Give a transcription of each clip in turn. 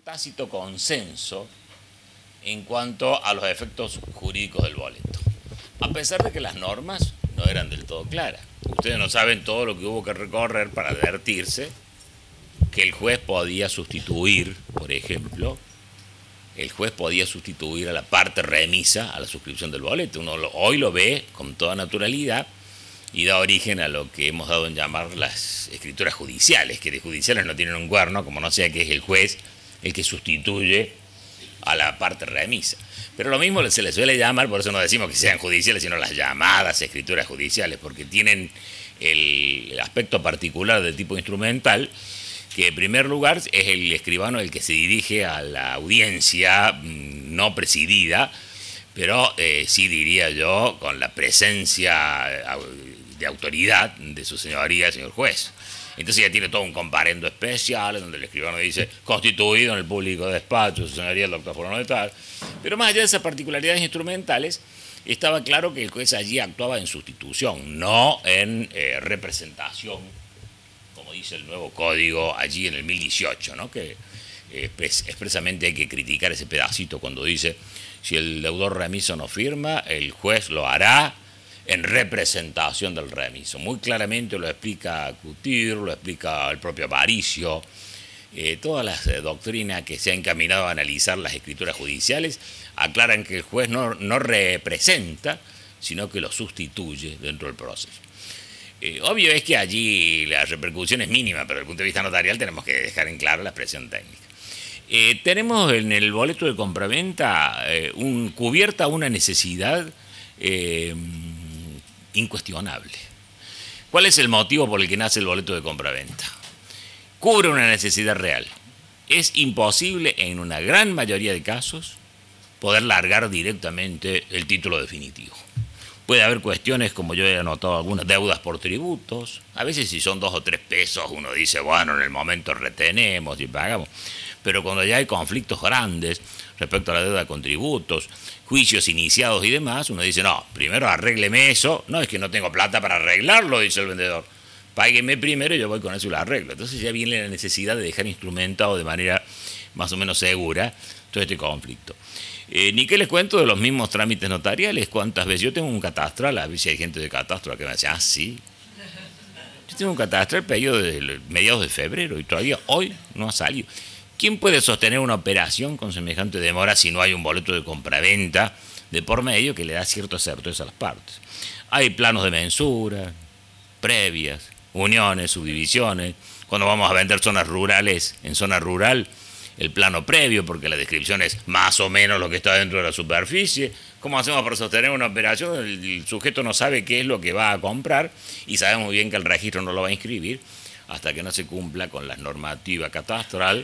tácito consenso en cuanto a los efectos jurídicos del boleto, a pesar de que las normas no eran del todo claras. Ustedes no saben todo lo que hubo que recorrer para advertirse que el juez podía sustituir, por ejemplo, el juez podía sustituir a la parte remisa a la suscripción del boleto. Hoy lo ve con toda naturalidad y da origen a lo que hemos dado en llamar las escrituras judiciales, que de judiciales no tienen un cuerno, como no sea que es el juez el que sustituye a la parte remisa. Pero lo mismo se le suele llamar, por eso no decimos que sean judiciales, sino las llamadas escrituras judiciales, porque tienen el aspecto particular de tipo instrumental, que en primer lugar es el escribano el que se dirige a la audiencia no presidida, pero sí diría yo con la presencia de autoridad de su señoría, el señor juez. Entonces ya tiene todo un comparendo especial donde el escribano dice constituido en el público despacho, su señoría el doctor fulano de tal. Pero más allá de esas particularidades instrumentales, estaba claro que el juez allí actuaba en sustitución, no en representación, como dice el nuevo código allí en el 1018, ¿no? Que expresamente hay que criticar ese pedacito cuando dice si el deudor remiso no firma, el juez lo hará en representación del remiso. Muy claramente lo explica Couture, lo explica el propio Aparicio. Todas las doctrinas que se han encaminado a analizar las escrituras judiciales aclaran que el juez no representa, sino que lo sustituye dentro del proceso. Obvio es que allí la repercusión es mínima, pero desde el punto de vista notarial tenemos que dejar en claro la expresión técnica. Tenemos en el boleto de compraventa cubierta una necesidad incuestionable. ¿Cuál es el motivo por el que nace el boleto de compraventa? Cubre una necesidad real. Es imposible en una gran mayoría de casos poder largar directamente el título definitivo. Puede haber cuestiones, como yo he anotado algunas, deudas por tributos. A veces si son 2 o 3 pesos uno dice, bueno, en el momento retenemos y pagamos. Pero cuando ya hay conflictos grandes respecto a la deuda con tributos, juicios iniciados y demás, uno dice, no, primero arrégleme eso. No, es que no tengo plata para arreglarlo, dice el vendedor. Págueme primero y yo voy con eso y lo arreglo. Entonces ya viene la necesidad de dejar instrumentado de manera más o menos segura todo este conflicto. Ni que les cuento de los mismos trámites notariales. ¿Cuántas veces? Yo tengo un catastral, a veces hay gente de catastro que me dice, ah, sí. Yo tengo un catastral pedido de mediados de febrero y todavía hoy no ha salido. ¿Quién puede sostener una operación con semejante demora si no hay un boleto de compraventa de por medio que le da cierta certeza a las partes? Hay planos de mensura, previas, uniones, subdivisiones. Cuando vamos a vender zonas rurales, en zona rural, el plano previo, porque la descripción es más o menos lo que está dentro de la superficie. ¿Cómo hacemos para sostener una operación? El sujeto no sabe qué es lo que va a comprar y sabemos muy bien que el registro no lo va a inscribir hasta que no se cumpla con la normativa catastral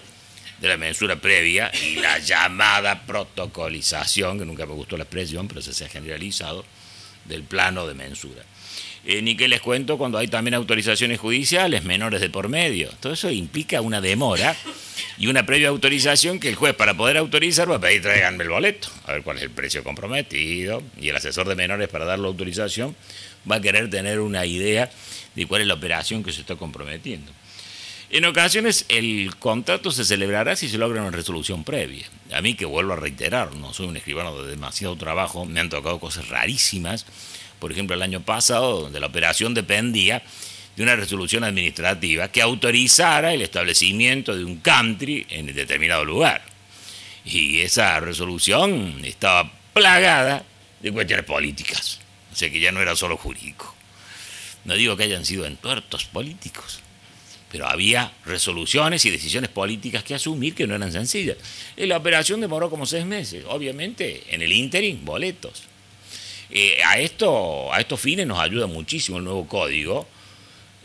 de la mensura previa y la llamada protocolización, que nunca me gustó la expresión, pero se ha generalizado, del plano de mensura. Ni que les cuento cuando hay también autorizaciones judiciales menores de por medio. Todo eso implica una demora y una previa autorización que el juez, para poder autorizar, va a pedir tráiganme el boleto, a ver cuál es el precio comprometido, y el asesor de menores, para dar la autorización, va a querer tener una idea de cuál es la operación que se está comprometiendo. En ocasiones el contrato se celebrará si se logra una resolución previa. A mí, que vuelvo a reiterar, no soy un escribano de demasiado trabajo, me han tocado cosas rarísimas. Por ejemplo, el año pasado, donde la operación dependía de una resolución administrativa que autorizara el establecimiento de un country en determinado lugar. Y esa resolución estaba plagada de cuestiones políticas. O sea que ya no era solo jurídico. No digo que hayan sido entuertos políticos, pero había resoluciones y decisiones políticas que asumir que no eran sencillas. Y la operación demoró como 6 meses. Obviamente, en el ínterin, boletos. A estos fines nos ayuda muchísimo el nuevo código.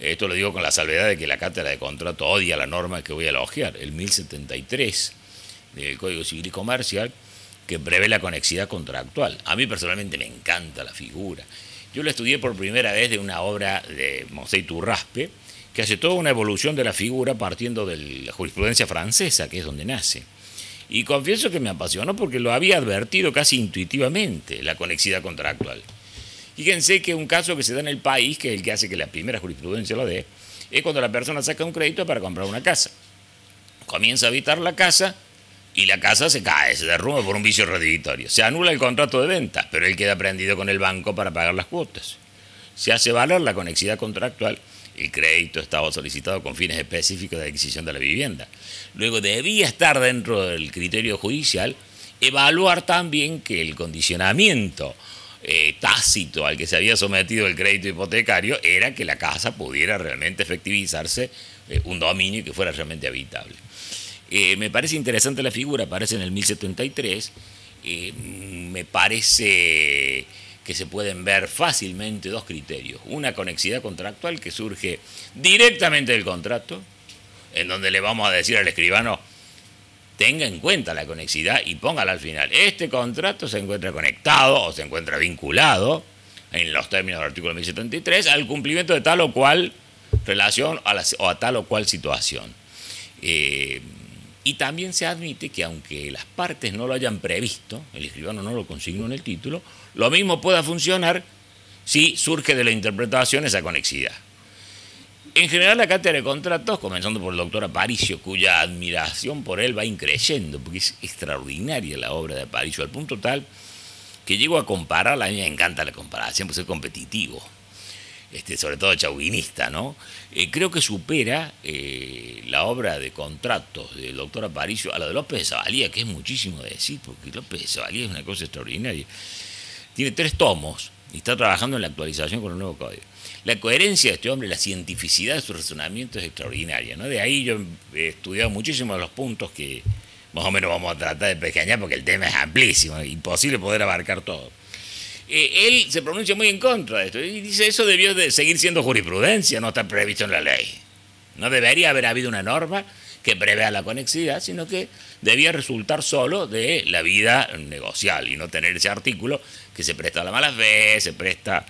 Esto lo digo con la salvedad de que la cátedra de contrato odia la norma que voy a elogiar, el 1073 del Código Civil y Comercial, que prevé la conexidad contractual. A mí personalmente me encanta la figura. Yo lo estudié por primera vez de una obra de Monsey Turraspe, que hace toda una evolución de la figura partiendo de la jurisprudencia francesa, que es donde nace. Y confieso que me apasionó porque lo había advertido casi intuitivamente, la conexidad contractual. Fíjense que un caso que se da en el país, que es el que hace que la primera jurisprudencia lo dé, es cuando la persona saca un crédito para comprar una casa. Comienza a habitar la casa y la casa se cae, se derrumba por un vicio redivitorio. Se anula el contrato de venta, pero él queda prendido con el banco para pagar las cuotas. Se hace valer la conexidad contractual. El crédito estaba solicitado con fines específicos de adquisición de la vivienda. Luego debía estar dentro del criterio judicial evaluar también que el condicionamiento tácito al que se había sometido el crédito hipotecario era que la casa pudiera realmente efectivizarse un dominio que fuera realmente habitable. Me parece interesante la figura, aparece en el 1073, me parece que se pueden ver fácilmente dos criterios. Una conexidad contractual que surge directamente del contrato, en donde le vamos a decir al escribano, tenga en cuenta la conexidad y póngala al final. Este contrato se encuentra conectado o se encuentra vinculado, en los términos del artículo 1073, al cumplimiento de tal o cual relación o a tal o cual situación. Y también se admite que aunque las partes no lo hayan previsto, el escribano no lo consignó en el título, lo mismo pueda funcionar si surge de la interpretación esa conexidad. En general, la cátedra de contratos, comenzando por el doctor Aparicio, cuya admiración por él va increyendo, porque es extraordinaria la obra de Aparicio, al punto tal que llego a compararla, a mí me encanta la comparación, pues es competitivo, sobre todo chauvinista, ¿no? Creo que supera la obra de contratos del doctor Aparicio a la de López de Zavalía, que es muchísimo decir, porque López de Zavalía es una cosa extraordinaria. Tiene 3 tomos y está trabajando en la actualización con el nuevo código. La coherencia de este hombre, la cientificidad de su razonamiento es extraordinaria, ¿no? De ahí yo he estudiado muchísimos de los puntos que más o menos vamos a tratar de pequeñar, porque el tema es amplísimo, es imposible poder abarcar todo. Él se pronuncia muy en contra de esto y dice eso debió de seguir siendo jurisprudencia, no está previsto en la ley. No debería haber habido una norma que prevea la conexidad, sino que debía resultar solo de la vida negocial y no tener ese artículo que se presta a la mala fe, se presta...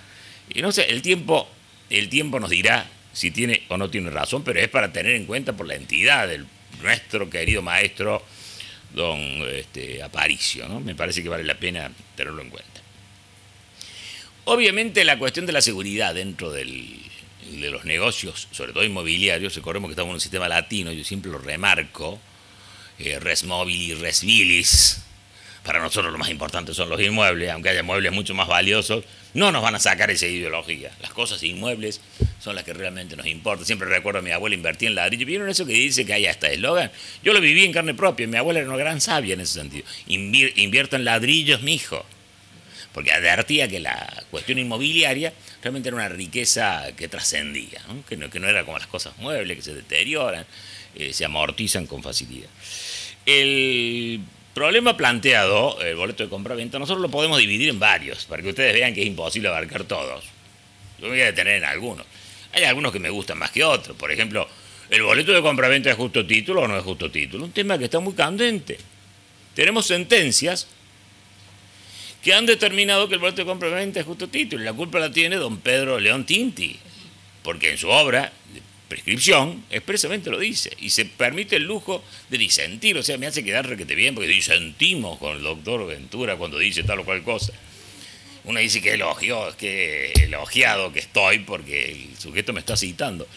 Y no sé, el tiempo nos dirá si tiene o no tiene razón, pero es para tener en cuenta por la entidad de nuestro querido maestro don Aparicio, ¿no? Me parece que vale la pena tenerlo en cuenta. Obviamente la cuestión de la seguridad dentro de los negocios, sobre todo inmobiliarios, recordemos que estamos en un sistema latino, yo siempre lo remarco, res mobili, res vilis. Para nosotros lo más importante son los inmuebles, aunque haya muebles mucho más valiosos, no nos van a sacar esa ideología. Las cosas inmuebles son las que realmente nos importan. Siempre recuerdo a mi abuela invertía en ladrillo. ¿Vieron eso que dice que hay hasta eslogan? Yo lo viví en carne propia, mi abuela era una gran sabia en ese sentido. Invierta en ladrillos, mijo. Porque advertía que la cuestión inmobiliaria realmente era una riqueza que trascendía, ¿no? Que no era como las cosas muebles, que se deterioran, se amortizan con facilidad. El problema planteado, el boleto de compra-venta, nosotros lo podemos dividir en varios, para que ustedes vean que es imposible abarcar todos. Yo me voy a detener en algunos. Hay algunos que me gustan más que otros. Por ejemplo, ¿el boleto de compra-venta es justo título o no es justo título? Un tema que está muy candente. Tenemos sentencias que han determinado que el boleto de compra-venta es justo título. Y la culpa la tiene don Pedro León Tinti, porque en su obra de prescripción expresamente lo dice, y se permite el lujo de disentir. O sea, me hace quedar requete bien, porque disentimos con el doctor Ventura cuando dice tal o cual cosa. Uno dice que elogiado que estoy porque el sujeto me está citando.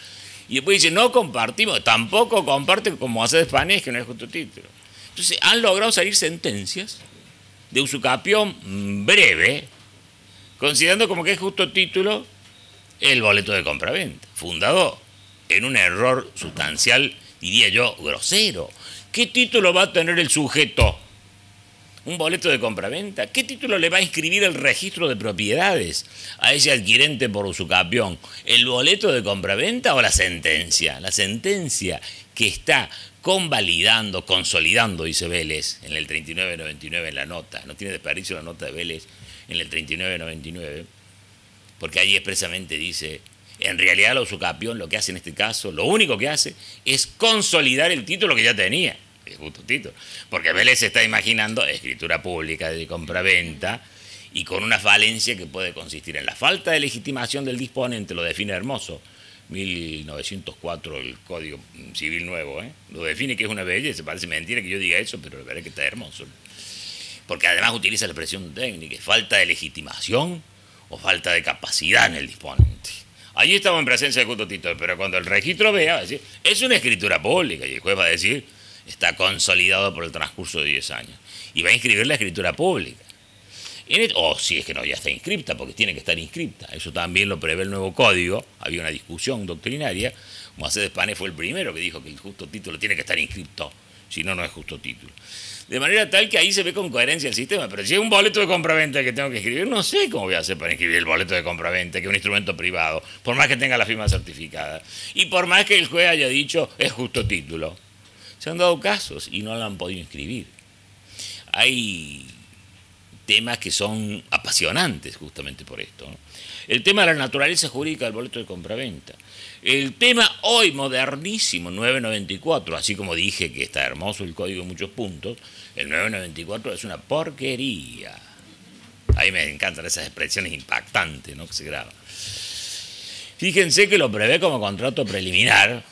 Y después dice, no compartimos, tampoco comparte como hace Despanés, que no es justo título. Entonces, han logrado salir sentencias de usucapión breve, considerando como que es justo título el boleto de compra-venta, fundado en un error sustancial, diría yo, grosero. ¿Qué título va a tener el sujeto? ¿Un boleto de compraventa? ¿Qué título le va a inscribir el registro de propiedades a ese adquirente por usucapión? ¿El boleto de compraventa o la sentencia? La sentencia que está convalidando, consolidando, dice Vélez, en el 3999 en la nota. No tiene desperdicio la nota de Vélez en el 3999, porque allí expresamente dice, en realidad la usucapión lo que hace en este caso, lo único que hace es consolidar el título que ya tenía. Es justo título, porque Vélez se está imaginando escritura pública de compraventa y con una falencia que puede consistir en la falta de legitimación del disponente, lo define Hermoso, 1904, el Código Civil Nuevo, lo define, que es una belleza, parece mentira que yo diga eso, pero la verdad es que está hermoso, porque además utiliza la expresión técnica, falta de legitimación o falta de capacidad en el disponente. Allí estamos en presencia de justo título, pero cuando el registro vea, va a decir, es una escritura pública, y el juez va a decir, está consolidado por el transcurso de 10 años. Y va a inscribir la escritura pública. O si es que no, ya está inscripta, porque tiene que estar inscripta. Eso también lo prevé el nuevo código. Había una discusión doctrinaria. Moisés Pané fue el primero que dijo que el justo título tiene que estar inscripto, si no, no es justo título. De manera tal que ahí se ve con coherencia el sistema. Pero si es un boleto de compraventa que tengo que escribir, no sé cómo voy a hacer para inscribir el boleto de compraventa, que es un instrumento privado, por más que tenga la firma certificada. Y por más que el juez haya dicho es justo título. Se han dado casos y no lo han podido inscribir. Hay temas que son apasionantes justamente por esto, ¿no? El tema de la naturaleza jurídica del boleto de compraventa. El tema hoy modernísimo, 994, así como dije que está hermoso el código en muchos puntos, el 994 es una porquería. A mí me encantan esas expresiones impactantes, ¿no?, que se graban. Fíjense que lo prevé como contrato preliminar.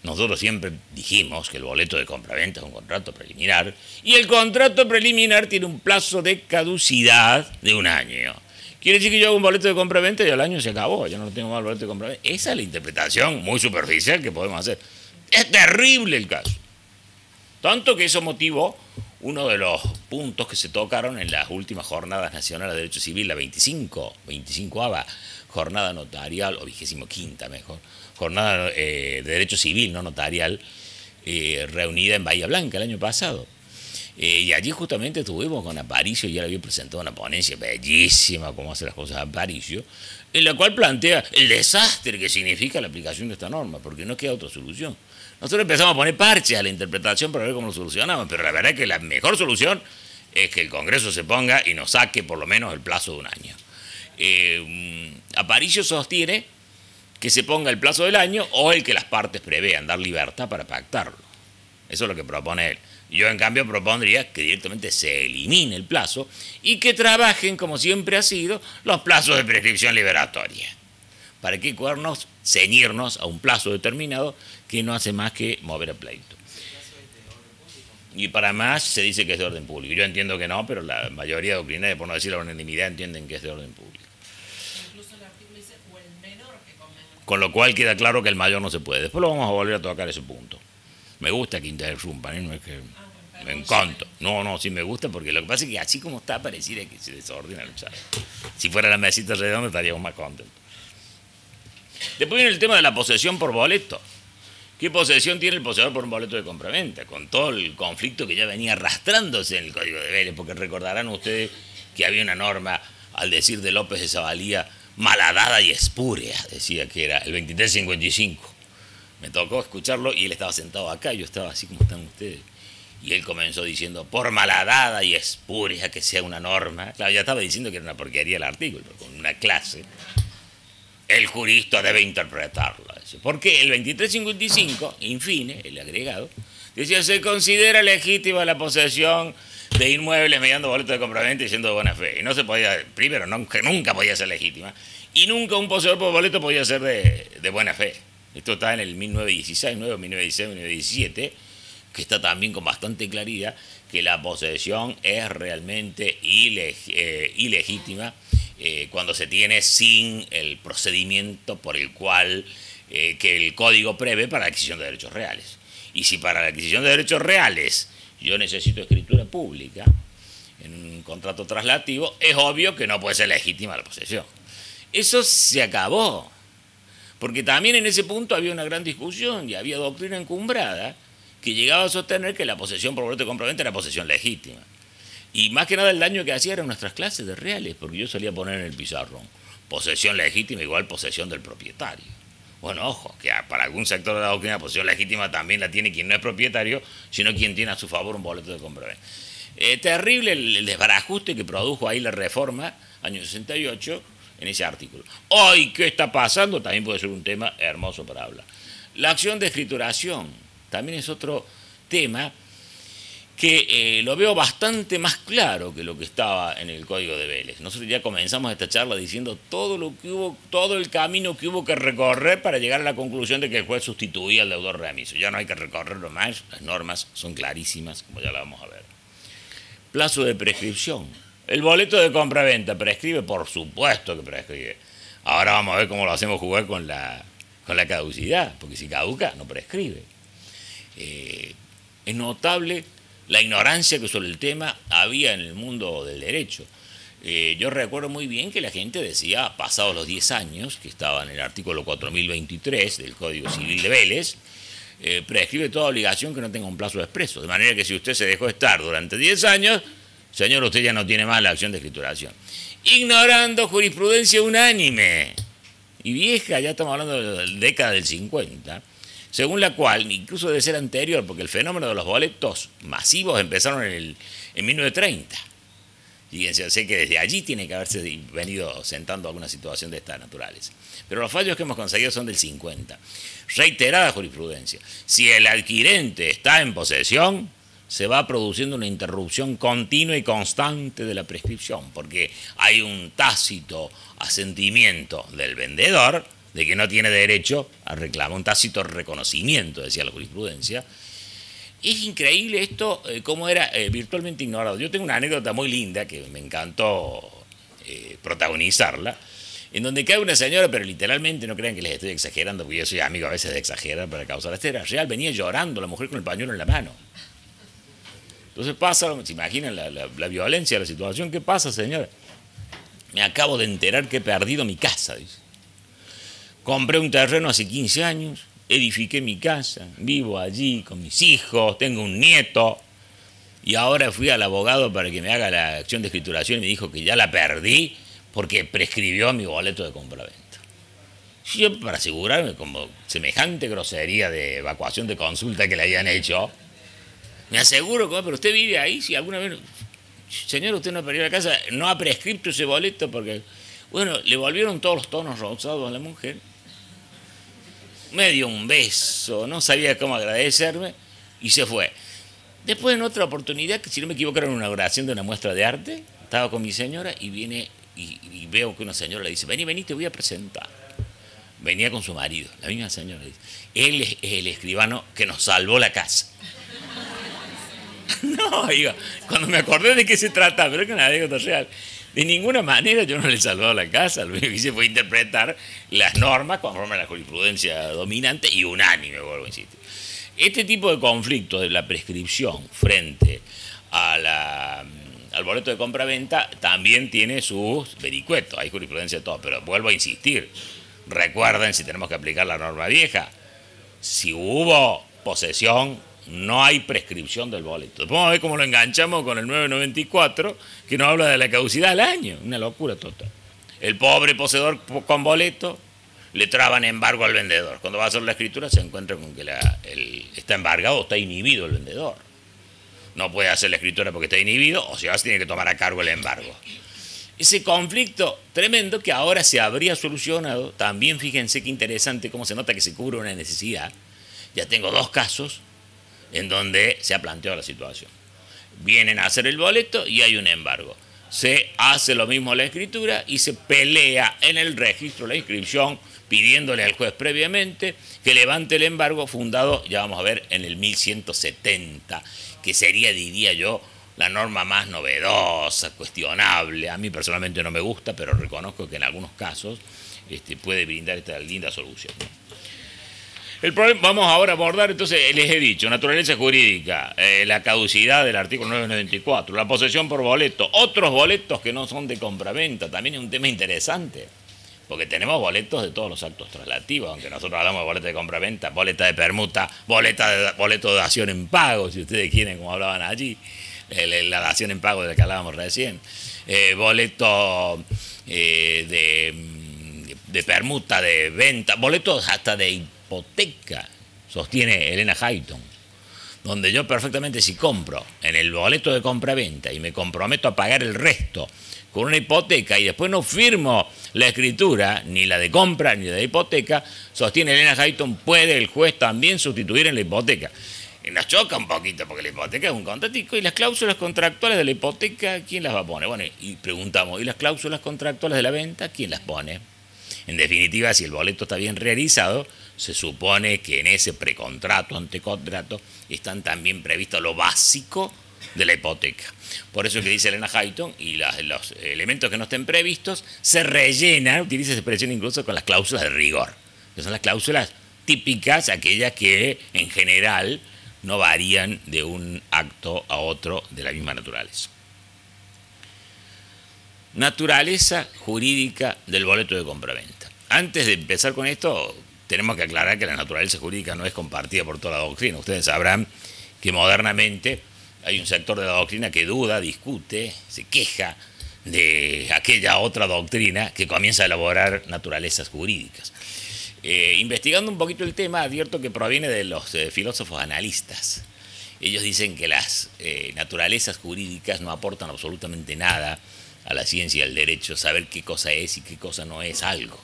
Nosotros siempre dijimos que el boleto de compraventa es un contrato preliminar y el contrato preliminar tiene un plazo de caducidad de 1 año. Quiere decir que yo hago un boleto de compraventa y al año se acabó, ya no tengo más boleto de compraventa. Esa es la interpretación muy superficial que podemos hacer. Es terrible el caso. Tanto que eso motivó uno de los puntos que se tocaron en las últimas jornadas nacionales de Derecho Civil, la 25ª jornada notarial, o 25ª mejor, jornada de Derecho Civil, no notarial, reunida en Bahía Blanca el año pasado. Y allí justamente estuvimos con Aparicio, ya le había presentado una ponencia bellísima, cómo hace las cosas Aparicio, en la cual plantea el desastre que significa la aplicación de esta norma, porque no queda otra solución. Nosotros empezamos a poner parches a la interpretación para ver cómo lo solucionamos, pero la verdad es que la mejor solución es que el Congreso se ponga y nos saque por lo menos el plazo de 1 año. Aparicio sostiene que se ponga el plazo del año o el que las partes prevean, dar libertad para pactarlo. Eso es lo que propone él. Yo, en cambio, propondría que directamente se elimine el plazo y que trabajen, como siempre ha sido, los plazos de prescripción liberatoria. ¿Para qué cuernos ceñirnos a un plazo determinado que no hace más que mover el pleito? Y para más se dice que es de orden público. Yo entiendo que no, pero la mayoría doctrinaria, por no decir la unanimidad, entienden que es de orden público. Incluso el artículo dice, o el menor que convenga. Con lo cual queda claro que el mayor no se puede. Después lo vamos a volver a tocar ese punto. Me gusta que interrumpan, ¿eh? No es que me encanta. No, sí me gusta, porque lo que pasa es que así como está, pareciera que se desordena el chat. Si fuera la mesita redonda estaríamos más contentos. Después viene el tema de la posesión por boleto. ¿Qué posesión tiene el poseedor por un boleto de compraventa? Con todo el conflicto que ya venía arrastrándose en el Código de Vélez, porque recordarán ustedes que había una norma, al decir de López de Zavalía, malhadada y espúrea, decía que era el 2355. Me tocó escucharlo y él estaba sentado acá, yo estaba así como están ustedes. Y él comenzó diciendo, por malhadada y espúrea que sea una norma. Claro, ya estaba diciendo que era una porquería el artículo, pero con una clase. El jurista debe interpretarla. Porque el 2355, infine, el agregado, decía, se considera legítima la posesión de inmuebles mediante boleto de compraventa y siendo de buena fe. Y no se podía, primero, nunca podía ser legítima. Y nunca un poseedor por boleto podía ser de buena fe. Esto está en el 1916, 1916, 1917, que está también con bastante claridad que la posesión es realmente ilegítima cuando se tiene sin el procedimiento por el cual que el código prevé para la adquisición de derechos reales. Y si para la adquisición de derechos reales yo necesito escritura pública en un contrato traslativo, es obvio que no puede ser legítima la posesión. Eso se acabó. Porque también en ese punto había una gran discusión y había doctrina encumbrada que llegaba a sostener que la posesión por boleto de compraventa era posesión legítima. Y más que nada el daño que hacía eran nuestras clases de reales, porque yo solía poner en el pizarrón, posesión legítima igual posesión del propietario. Bueno, ojo, que para algún sector de la doctrina, posesión legítima también la tiene quien no es propietario, sino quien tiene a su favor un boleto de compraventa. Terrible el desbarajuste que produjo ahí la reforma, año 68, en ese artículo. Hoy, ¿qué está pasando? También puede ser un tema hermoso para hablar. La acción de escrituración también es otro tema que lo veo bastante más claro que lo que estaba en el Código de Vélez. Nosotros ya comenzamos esta charla diciendo todo el camino que hubo que recorrer para llegar a la conclusión de que el juez sustituía al deudor remiso. Ya no hay que recorrerlo más, las normas son clarísimas, como ya la vamos a ver. Plazo de prescripción. El boleto de compraventa prescribe, por supuesto que prescribe. Ahora vamos a ver cómo lo hacemos jugar con la caducidad, porque si caduca, no prescribe. Es notable la ignorancia que sobre el tema había en el mundo del derecho. Yo recuerdo muy bien que la gente decía, pasados los 10 años, que estaba en el artículo 4023 del Código Civil de Vélez, prescribe toda obligación que no tenga un plazo expreso. De manera que si usted se dejó estar durante 10 años, señor, usted ya no tiene más la acción de escrituración. Ignorando jurisprudencia unánime y vieja, ya estamos hablando de la década del 50, según la cual, incluso debe ser anterior, porque el fenómeno de los boletos masivos empezaron en 1930. Fíjense, sé que desde allí tiene que haberse venido sentando alguna situación de estas naturales. Pero los fallos que hemos conseguido son del 50. Reiterada jurisprudencia. Si el adquirente está en posesión, se va produciendo una interrupción continua y constante de la prescripción, porque hay un tácito asentimiento del vendedor de que no tiene derecho a reclamar, un tácito reconocimiento, decía la jurisprudencia. Es increíble esto, cómo era virtualmente ignorado. Yo tengo una anécdota muy linda que me encantó protagonizarla, en donde cae una señora, pero literalmente, no crean que les estoy exagerando, porque yo soy amigo a veces de exagerar para causar esta era real, venía llorando la mujer con el pañuelo en la mano. Entonces pasa, se imaginan la violencia de la situación. ¿Qué pasa, señora? Me acabo de enterar que he perdido mi casa, dice. Compré un terreno hace 15 años, edifiqué mi casa, vivo allí con mis hijos, tengo un nieto, y ahora fui al abogado para que me haga la acción de escrituración y me dijo que ya la perdí porque prescribió mi boleto de compraventa. Yo, para asegurarme, como semejante grosería de evacuación de consulta que le habían hecho, me aseguro que, pero usted vive ahí, si alguna vez, señor, usted no ha perdido la casa, no ha prescripto ese boleto porque, bueno, le volvieron todos los tonos rosados a la mujer. Me dio un beso, no sabía cómo agradecerme y se fue. Después, en otra oportunidad, que si no me equivoco era una inauguración de una muestra de arte, estaba con mi señora y viene y veo que una señora le dice, vení, te voy a presentar. Venía con su marido, la misma señora le dice, él es el escribano que nos salvó la casa. No, digo, cuando me acordé de qué se trata, pero es que una anécdota real. De ninguna manera yo no le he salvado la casa, lo que hice fue interpretar las normas conforme a la jurisprudencia dominante y unánime, vuelvo a insistir. Este tipo de conflicto de la prescripción frente a al boleto de compraventa también tiene sus vericuetos, hay jurisprudencia de todo, pero vuelvo a insistir, recuerden si tenemos que aplicar la norma vieja, si hubo posesión, no hay prescripción del boleto. Después vamos a ver cómo lo enganchamos con el 994, que nos habla de la caducidad al año. Una locura total. El pobre poseedor con boleto le traban embargo al vendedor. Cuando va a hacer la escritura se encuentra con que está embargado o está inhibido el vendedor. No puede hacer la escritura porque está inhibido, o sea, se tiene que tomar a cargo el embargo. Ese conflicto tremendo que ahora se habría solucionado, también fíjense qué interesante cómo se nota que se cubre una necesidad. Ya tengo 2 casos en donde se ha planteado la situación. Vienen a hacer el boleto y hay un embargo. Se hace lo mismo la escritura y se pelea en el registro la inscripción pidiéndole al juez previamente que levante el embargo fundado, ya vamos a ver, en el 1170, que sería, diría yo, la norma más novedosa, cuestionable. A mí personalmente no me gusta, pero reconozco que en algunos casos puede brindar esta linda solución. El problema, vamos ahora a abordar, entonces, les he dicho, naturaleza jurídica, la caducidad del artículo 994, la posesión por boleto, otros boletos que no son de compraventa, también es un tema interesante, porque tenemos boletos de todos los actos traslativos, aunque nosotros hablamos de boleto de compraventa, boleta de permuta, boleto de dación en pago, si ustedes quieren, como hablaban allí, la dación en pago de la que hablábamos recién, boleto de permuta, de venta, boletos hasta de hipoteca, sostiene Elena Hayton, donde yo perfectamente si compro en el boleto de compra-venta y me comprometo a pagar el resto con una hipoteca y después no firmo la escritura, ni la de compra ni la de hipoteca, sostiene Elena Hayton, puede el juez también sustituir en la hipoteca. Y nos choca un poquito porque la hipoteca es un contratico y las cláusulas contractuales de la hipoteca, ¿quién las va a poner? Bueno, y preguntamos, ¿y las cláusulas contractuales de la venta, quién las pone? En definitiva, si el boleto está bien realizado, se supone que en ese precontrato, antecontrato, están también previstos lo básico de la hipoteca. Por eso es que dice Elena Hayton, y los elementos que no estén previstos se rellenan, utiliza esa expresión incluso con las cláusulas de rigor, que son las cláusulas típicas, aquellas que en general no varían de un acto a otro de la misma naturaleza. Naturaleza jurídica del boleto de compraventa. Antes de empezar con esto, tenemos que aclarar que la naturaleza jurídica no es compartida por toda la doctrina. Ustedes sabrán que modernamente hay un sector de la doctrina que duda, discute, se queja de aquella otra doctrina que comienza a elaborar naturalezas jurídicas. Investigando un poquito el tema, advierto que proviene de los filósofos analistas. Ellos dicen que las naturalezas jurídicas no aportan absolutamente nada a la ciencia y al derecho, saber qué cosa es y qué cosa no es algo.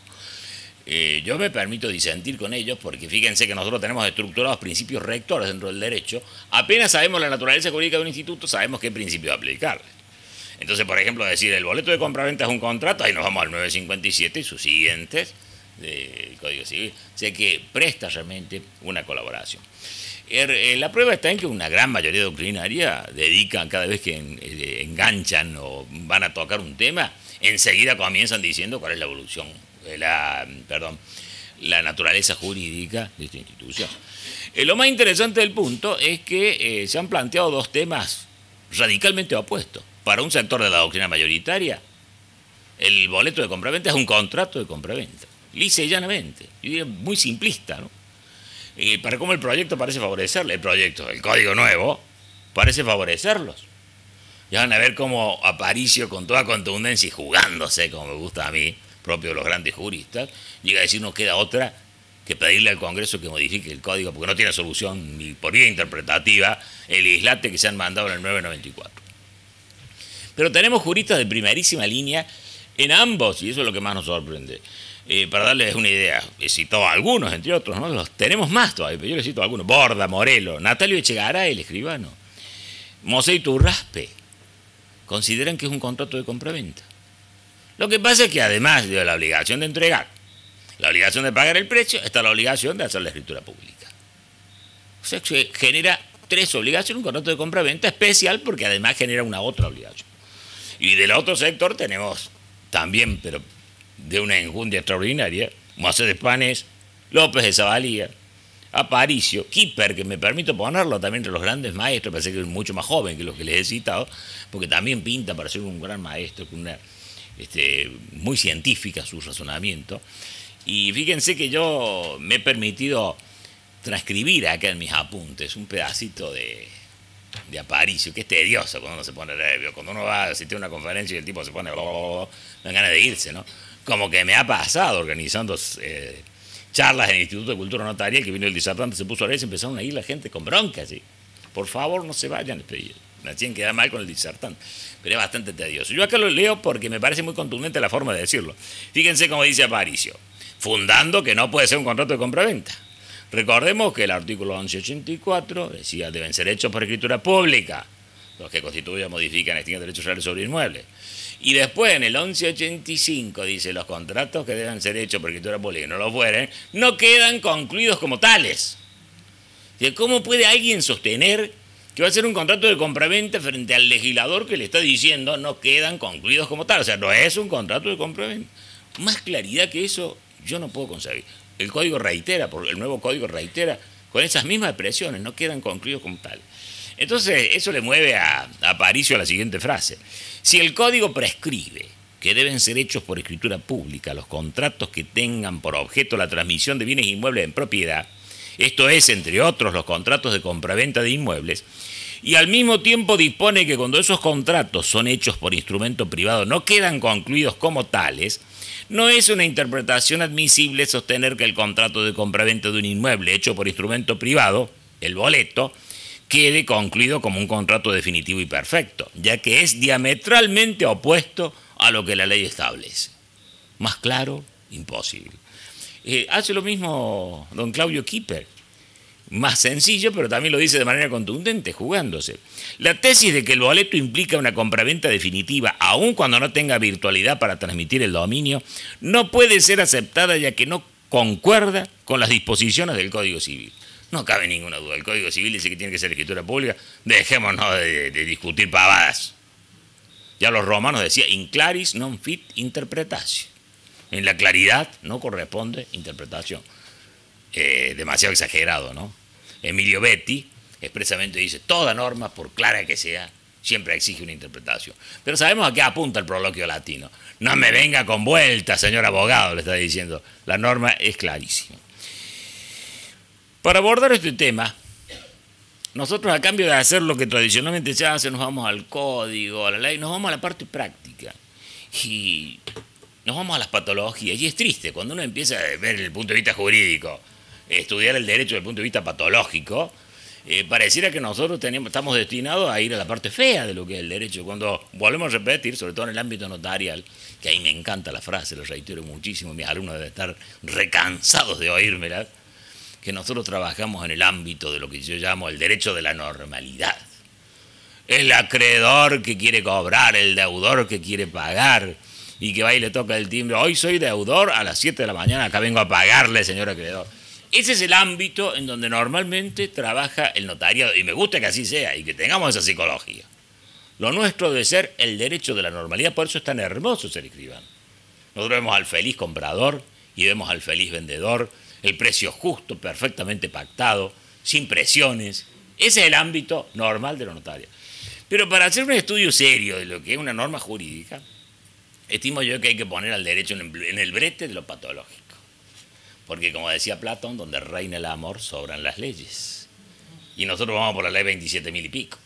Yo me permito disentir con ellos porque fíjense que nosotros tenemos estructurados principios rectores dentro del derecho. Apenas sabemos la naturaleza jurídica de un instituto, sabemos qué principio aplicarle. Entonces, por ejemplo, decir el boleto de compraventa es un contrato, ahí nos vamos al 957 y sus siguientes del Código Civil. O sea que presta realmente una colaboración. La prueba está en que una gran mayoría doctrinaria dedican, cada vez que enganchan o van a tocar un tema, enseguida comienzan diciendo cuál es la evolución, la naturaleza jurídica de esta institución. Lo más interesante del punto es que se han planteado dos temas radicalmente opuestos. Para un sector de la doctrina mayoritaria, el boleto de compraventa es un contrato de compraventa, lisa y llanamente, yo diría muy simplista, ¿no? Para cómo el proyecto parece favorecerle, el código nuevo, parece favorecerlos. Ya van a ver cómo Aparicio, con toda contundencia y jugándose, como me gusta a mí, propio de los grandes juristas, llega a decir no queda otra que pedirle al Congreso que modifique el código, porque no tiene solución ni por vía interpretativa el dislate que se han mandado en el 994. Pero tenemos juristas de primerísima línea en ambos, y eso es lo que más nos sorprende. Para darles una idea, he citado a algunos, entre otros, ¿no? Los tenemos más todavía, pero yo les cito a algunos. Borda, Morelo, Natalio Echegaray, el escribano, Mosé Iturraspe, consideran que es un contrato de compraventa. Lo que pasa es que además de la obligación de entregar, la obligación de pagar el precio, está la obligación de hacer la escritura pública. O sea, que genera tres obligaciones, un contrato de compraventa especial porque además genera una otra obligación. Y del otro sector tenemos también, pero de una enjundia extraordinaria, Moisés de Panés, López de Zavalía, Aparicio, Kipper, que me permito ponerlo también entre los grandes maestros, parece que es mucho más joven que los que les he citado, porque también pinta para ser un gran maestro, con una muy científica su razonamiento. Y fíjense que yo me he permitido transcribir acá en mis apuntes un pedacito de Aparicio, que es tedioso cuando uno se pone nervioso. Cuando uno va a asistir a una conferencia y el tipo se pone dan ganas de irse, ¿no? Como que me ha pasado organizando charlas en el Instituto de Cultura Notarial, que vino el disertante, se puso a leer y se empezaron a ir la gente con bronca, ¿sí? Por favor, no se vayan, me hacían quedar mal con el disertante, pero es bastante tedioso. Yo acá lo leo porque me parece muy contundente la forma de decirlo. Fíjense cómo dice Aparicio, fundando que no puede ser un contrato de compraventa. Recordemos que el artículo 1184 decía deben ser hechos por escritura pública, los que constituyan, modifican, extinguen derechos reales sobre inmuebles. Y después en el 1185 dice los contratos que deben ser hechos por escritura pública y no lo fueren, no quedan concluidos como tales. ¿Cómo puede alguien sostener que va a ser un contrato de compraventa frente al legislador que le está diciendo no quedan concluidos como tal? O sea, no es un contrato de compraventa. Más claridad que eso yo no puedo concebir. El código reitera, el nuevo código reitera con esas mismas expresiones, no quedan concluidos como tal. Entonces, eso le mueve a Aparicio a la siguiente frase. Si el código prescribe que deben ser hechos por escritura pública los contratos que tengan por objeto la transmisión de bienes inmuebles en propiedad, esto es, entre otros, los contratos de compraventa de inmuebles, y al mismo tiempo dispone que cuando esos contratos son hechos por instrumento privado no quedan concluidos como tales, no es una interpretación admisible sostener que el contrato de compraventa de un inmueble hecho por instrumento privado, el boleto, quede concluido como un contrato definitivo y perfecto, ya que es diametralmente opuesto a lo que la ley establece. Más claro, imposible. Hace lo mismo don Claudio Kipper. Más sencillo, pero también lo dice de manera contundente, jugándose. La tesis de que el boleto implica una compraventa definitiva, aun cuando no tenga virtualidad para transmitir el dominio, no puede ser aceptada ya que no concuerda con las disposiciones del Código Civil. No cabe ninguna duda, el Código Civil dice que tiene que ser escritura pública, dejémonos de discutir pavadas. Ya los romanos decían, in claris non fit interpretatio. En la claridad no corresponde interpretación. Demasiado exagerado, ¿no? Emilio Betti, expresamente dice, toda norma, por clara que sea, siempre exige una interpretación. Pero sabemos a qué apunta el proloquio latino. No me venga con vueltas, señor abogado, le está diciendo. La norma es clarísima. Para abordar este tema, nosotros, a cambio de hacer lo que tradicionalmente se hace, nos vamos al código, a la ley, nos vamos a la parte práctica. Y nos vamos a las patologías. Y es triste, cuando uno empieza a ver desde el punto de vista jurídico, estudiar el derecho desde el punto de vista patológico, pareciera que nosotros estamos destinados a ir a la parte fea de lo que es el derecho. Cuando volvemos a repetir, sobre todo en el ámbito notarial, que ahí me encanta la frase, lo reitero muchísimo, mis alumnos deben estar recansados de oírmela, que nosotros trabajamos en el ámbito de lo que yo llamo el derecho de la normalidad. El acreedor que quiere cobrar, el deudor que quiere pagar, y que va y le toca el timbre, hoy soy deudor a las 7 de la mañana, acá vengo a pagarle, señor acreedor. Ese es el ámbito en donde normalmente trabaja el notariado, y me gusta que así sea, y que tengamos esa psicología. Lo nuestro debe ser el derecho de la normalidad, por eso es tan hermoso ser escribano. Nosotros vemos al feliz comprador y vemos al feliz vendedor, el precio justo, perfectamente pactado, sin presiones. Ese es el ámbito normal de lo notario. Pero para hacer un estudio serio de lo que es una norma jurídica, estimo yo que hay que poner al derecho en el brete de lo patológico. Porque como decía Platón, donde reina el amor, sobran las leyes. Y nosotros vamos por la ley 27.000 y pico.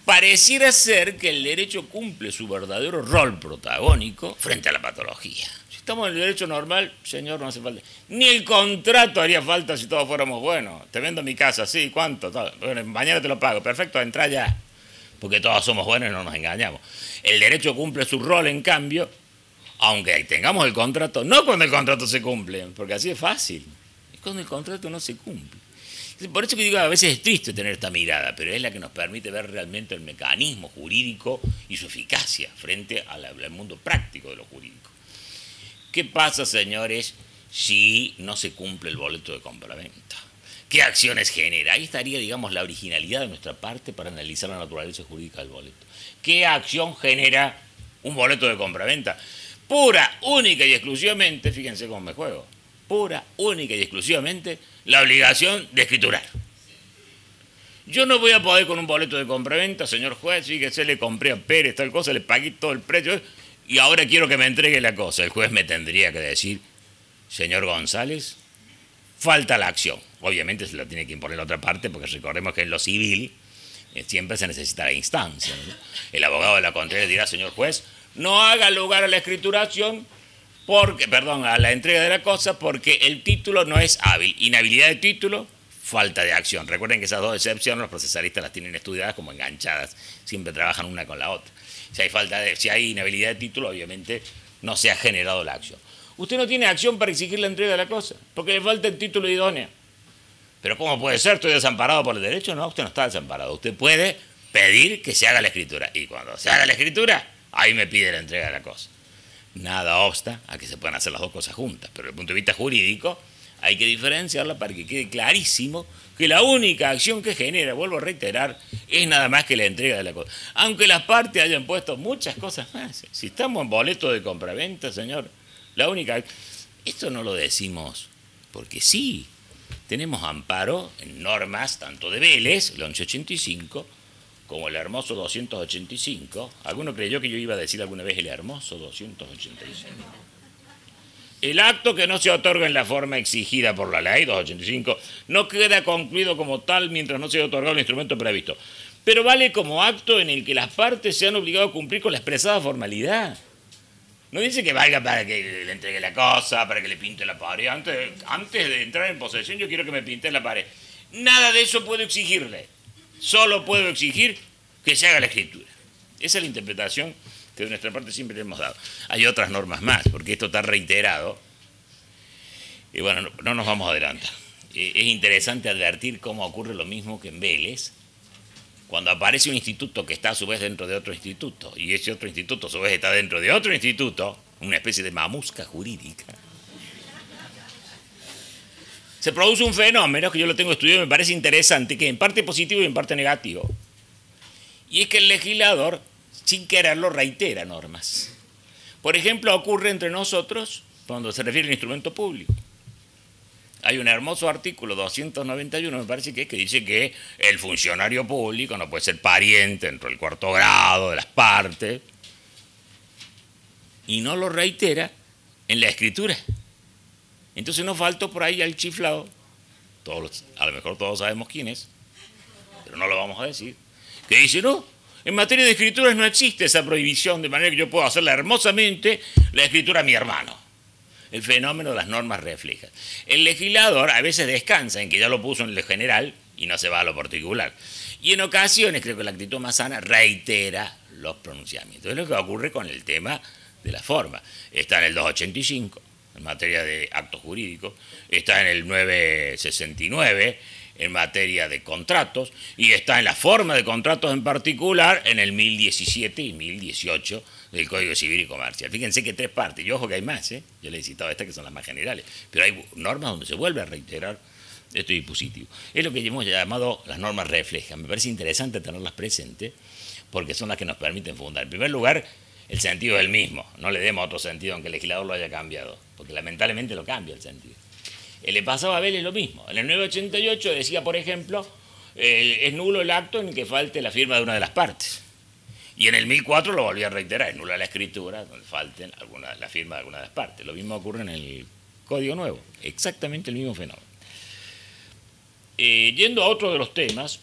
Pareciera ser que el derecho cumple su verdadero rol protagónico frente a la patología. Si estamos en el derecho normal, señor, no hace falta. Ni el contrato haría falta si todos fuéramos buenos. Te vendo mi casa, sí, ¿cuánto? Bueno, mañana te lo pago. Perfecto, entra ya. Porque todos somos buenos y no nos engañamos. El derecho cumple su rol, en cambio, aunque tengamos el contrato, no cuando el contrato se cumple, porque así es fácil. Es cuando el contrato no se cumple. Por eso que digo, a veces es triste tener esta mirada, pero es la que nos permite ver realmente el mecanismo jurídico y su eficacia frente al mundo práctico de lo jurídico. ¿Qué pasa, señores, si no se cumple el boleto de compraventa? ¿Qué acciones genera? Ahí estaría, digamos, la originalidad de nuestra parte para analizar la naturaleza jurídica del boleto. ¿Qué acción genera un boleto de compraventa? Pura, única y exclusivamente, fíjense cómo me juego, pura, única y exclusivamente la obligación de escriturar. Yo no voy a poder con un boleto de compraventa, señor juez, fíjese, le compré a Pérez tal cosa, le pagué todo el precio y ahora quiero que me entregue la cosa. El juez me tendría que decir, señor González, falta la acción. Obviamente se la tiene que imponer la otra parte, porque recordemos que en lo civil siempre se necesita la instancia, ¿no? El abogado de la contraria dirá, señor juez, no haga lugar a la escrituración, a la entrega de la cosa, porque el título no es hábil. Inhabilidad de título, falta de acción. Recuerden que esas dos excepciones los procesalistas las tienen estudiadas como enganchadas, siempre trabajan una con la otra. Si hay inhabilidad de título, obviamente no se ha generado la acción. Usted no tiene acción para exigir la entrega de la cosa, porque le falta el título idóneo. Pero ¿cómo puede ser? ¿Estoy desamparado por el derecho? No, usted no está desamparado. Usted puede pedir que se haga la escritura. Y cuando se haga la escritura, ahí me pide la entrega de la cosa. Nada obsta a que se puedan hacer las dos cosas juntas. Pero desde el punto de vista jurídico, hay que diferenciarla para que quede clarísimo que la única acción que genera, vuelvo a reiterar, es nada más que la entrega de la cosa. Aunque las partes hayan puesto muchas cosas más. Si estamos en boleto de compraventa, señor, la única... Esto no lo decimos porque sí. Tenemos amparo en normas tanto de Vélez, el 1185, como el hermoso 285. ¿Alguno creyó que yo iba a decir alguna vez el hermoso 285? El acto que no se otorga en la forma exigida por la ley 285 no queda concluido como tal mientras no se haya otorgado el instrumento previsto, pero vale como acto en el que las partes se han obligado a cumplir con la expresada formalidad. No dice que valga para que le entregue la cosa, para que le pinte la pared. Antes de entrar en posesión yo quiero que me pinte la pared. Nada de eso puedo exigirle. Solo puedo exigir que se haga la escritura. Esa es la interpretación que de nuestra parte siempre le hemos dado. Hay otras normas más, porque esto está reiterado. Y bueno, no nos vamos a adelantar. Es interesante advertir cómo ocurre lo mismo que en Vélez, cuando aparece un instituto que está a su vez dentro de otro instituto, y ese otro instituto a su vez está dentro de otro instituto, una especie de mamusca jurídica, se produce un fenómeno que yo lo tengo estudiado y me parece interesante, que en parte positivo y en parte negativo. Y es que el legislador, sin quererlo, reitera normas. Por ejemplo, ocurre entre nosotros cuando se refiere al instrumento público. Hay un hermoso artículo 291, me parece que dice que el funcionario público no puede ser pariente dentro del cuarto grado de las partes, y no lo reitera en la escritura. Entonces no faltó por ahí al chiflado, a lo mejor todos sabemos quién es, pero no lo vamos a decir, que dice, no, en materia de escrituras no existe esa prohibición, de manera que yo puedo hacerla hermosamente la escritura a mi hermano. El fenómeno de las normas refleja. El legislador a veces descansa en que ya lo puso en lo general y no se va a lo particular. Y en ocasiones, creo que la actitud más sana, reitera los pronunciamientos. Es lo que ocurre con el tema de la forma. Está en el 285, en materia de actos jurídicos, está en el 969, en materia de contratos, y está en la forma de contratos en particular, en el 1017 y 1018 del Código Civil y Comercial. Fíjense que 3 partes, y ojo que hay más, yo les he citado estas que son las más generales, pero hay normas donde se vuelve a reiterar este dispositivo. Es lo que hemos llamado las normas reflejas. Me parece interesante tenerlas presentes, porque son las que nos permiten fundar. En primer lugar, el sentido es el mismo, no le demos otro sentido aunque el legislador lo haya cambiado, porque lamentablemente lo cambia el sentido. Le pasaba a Vélez lo mismo. En el 988 decía, por ejemplo, es nulo el acto en que falte la firma de una de las partes. Y en el 1004 lo volví a reiterar, es nula la escritura donde falten la firma de alguna de las partes. Lo mismo ocurre en el Código Nuevo, exactamente el mismo fenómeno. Yendo a otro de los temas,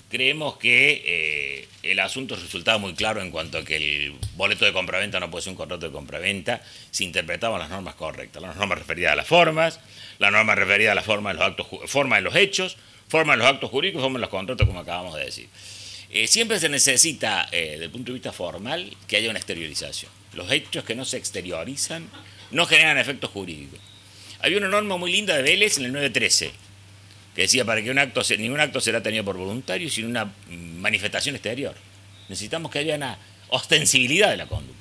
creemos que el asunto resultaba muy claro en cuanto a que el boleto de compraventa no puede ser un contrato de compraventa si interpretaban las normas correctas. Las normas referidas a las formas, la norma referida a la forma de los actos, forma de los hechos, forma de los actos jurídicos, forma de los contratos, como acabamos de decir. Siempre se necesita, desde el punto de vista formal, que haya una exteriorización. Los hechos que no se exteriorizan no generan efectos jurídicos. Había una norma muy linda de Vélez en el 913, que decía para que ningún acto será tenido por voluntario sin una manifestación exterior. Necesitamos que haya una ostensibilidad de la conducta.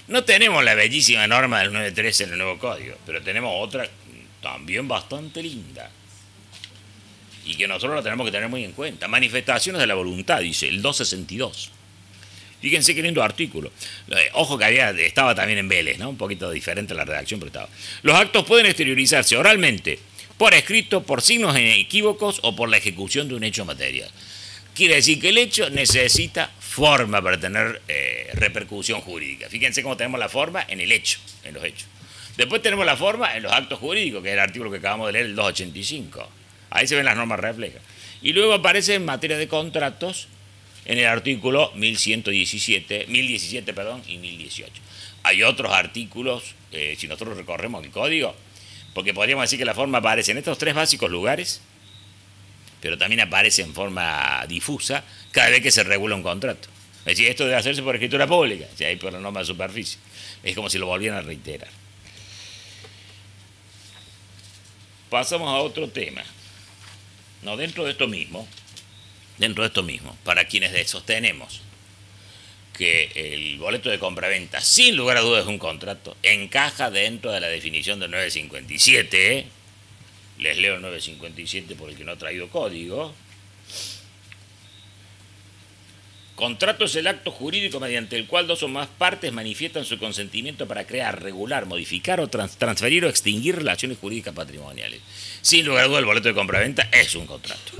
No tenemos la bellísima norma del 913 en el nuevo código, pero tenemos otra también bastante linda y que nosotros la tenemos que tener muy en cuenta. Manifestaciones de la voluntad, dice el 262. Fíjense qué lindo artículo. Ojo que estaba también en Vélez, ¿no? Un poquito diferente la redacción, pero estaba. Los actos pueden exteriorizarse oralmente, por escrito, por signos inequívocos o por la ejecución de un hecho material. Quiere decir que el hecho necesita forma para tener repercusión jurídica. Fíjense cómo tenemos la forma en el hecho, en los hechos. Después tenemos la forma en los actos jurídicos, que es el artículo que acabamos de leer, el 285. Ahí se ven las normas reflejas. Y luego aparece en materia de contratos en el artículo 1017 y 1018. Hay otros artículos, si nosotros recorremos el código, porque podríamos decir que la forma aparece en estos 3 básicos lugares, pero también aparece en forma difusa cada vez que se regula un contrato. Es decir, esto debe hacerse por escritura pública, si hay por la norma de superficie. Es como si lo volvieran a reiterar. Pasamos a otro tema. No, dentro de esto mismo, para quienes sostenemos que el boleto de compraventa, sin lugar a dudas, es un contrato, encaja dentro de la definición del 957. Les leo el 957 por el que no ha traído código. Contrato es el acto jurídico mediante el cual 2 o más partes manifiestan su consentimiento para crear, regular, modificar o transferir o extinguir relaciones jurídicas patrimoniales. Sin lugar a dudas, el boleto de compraventa es un contrato.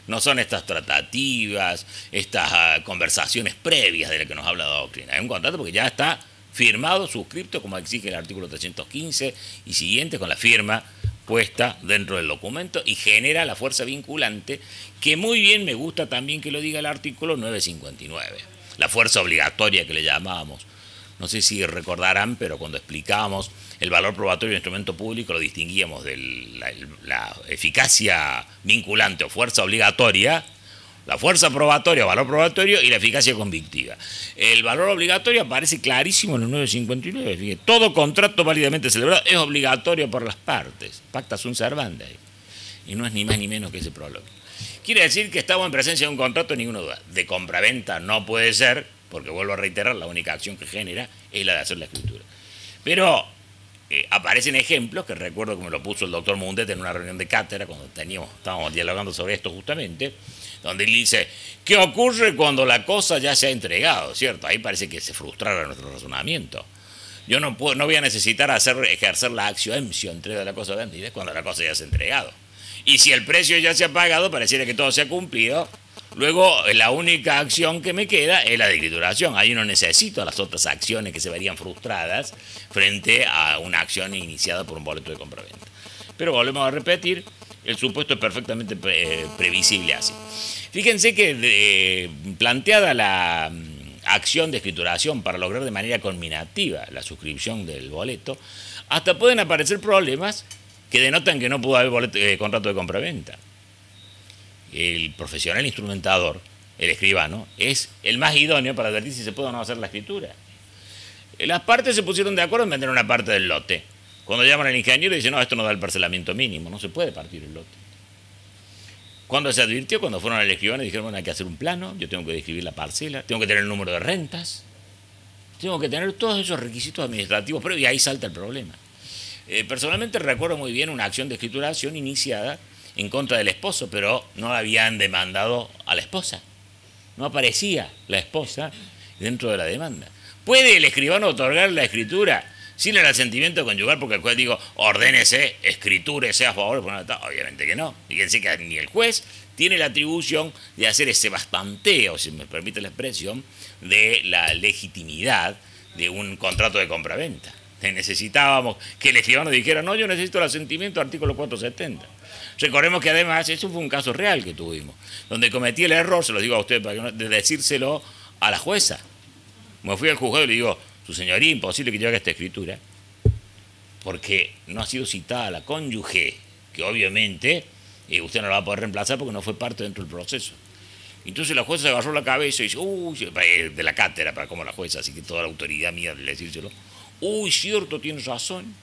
No son estas tratativas, estas conversaciones previas de las que nos habla la doctrina. Es un contrato porque ya está firmado, suscripto, como exige el artículo 315 y siguiente, con la firma puesta dentro del documento y genera la fuerza vinculante, que muy bien me gusta también que lo diga el artículo 959. La fuerza obligatoria que le llamábamos. No sé si recordarán, pero cuando explicábamos el valor probatorio del instrumento público lo distinguíamos de la eficacia vinculante o fuerza obligatoria, la fuerza probatoria o valor probatorio y la eficacia convictiva. El valor obligatorio aparece clarísimo en el 959. Fíjate, todo contrato válidamente celebrado es obligatorio por las partes. Pacta sunt servanda. Y no es ni más ni menos que ese prólogo. Quiere decir que estamos en presencia de un contrato, ninguna duda. De compraventa no puede ser, porque vuelvo a reiterar, la única acción que genera es la de hacer la escritura. Pero aparecen ejemplos, que recuerdo que me lo puso el doctor Mundet en una reunión de cátedra, cuando estábamos dialogando sobre esto justamente, donde él dice, ¿qué ocurre cuando la cosa ya se ha entregado? ¿Cierto? Ahí parece que se frustrara nuestro razonamiento. Yo no voy a necesitar ejercer la acción entrega de la cosa vendida cuando la cosa ya se ha entregado. Y si el precio ya se ha pagado, pareciera que todo se ha cumplido. Luego, la única acción que me queda es la de escrituración. Ahí no necesito las otras acciones que se verían frustradas frente a una acción iniciada por un boleto de compraventa. Pero volvemos a repetir, el supuesto es perfectamente previsible así. Fíjense que planteada la acción de escrituración para lograr de manera conminativa la suscripción del boleto, hasta pueden aparecer problemas que denotan que no pudo haber contrato de compraventa. El profesional instrumentador, el escribano, es el más idóneo para advertir si se puede o no hacer la escritura. Las partes se pusieron de acuerdo en vender una parte del lote. Cuando llaman al ingeniero y dicen, no, esto no da el parcelamiento mínimo, no se puede partir el lote. Cuando se advirtió, cuando fueron al escribano y dijeron, bueno, hay que hacer un plano, yo tengo que describir la parcela, tengo que tener el número de rentas, tengo que tener todos esos requisitos administrativos, pero y ahí salta el problema. Personalmente recuerdo muy bien una acción de escrituración iniciada en contra del esposo, pero no habían demandado a la esposa. No aparecía la esposa dentro de la demanda. ¿Puede el escribano otorgar la escritura sin el asentimiento conyugal? Porque el juez digo, ordénese, escritúrese a favor. Bueno, obviamente que no. Fíjense que ni el juez tiene la atribución de hacer ese bastanteo, si me permite la expresión, de la legitimidad de un contrato de compraventa. Necesitábamos que el escribano dijera, no, yo necesito el asentimiento, artículo 470. Recordemos que además, eso fue un caso real que tuvimos, donde cometí el error, se lo digo a usted, de decírselo a la jueza. Me fui al juzgado y le digo, su señoría, imposible que yo haga esta escritura, porque no ha sido citada la cónyuge, que obviamente usted no la va a poder reemplazar porque no fue parte dentro del proceso. Entonces la jueza se agarró la cabeza y dice, uy, de la cátedra para como la jueza, así que toda la autoridad mía de decírselo, uy, cierto, tienes razón.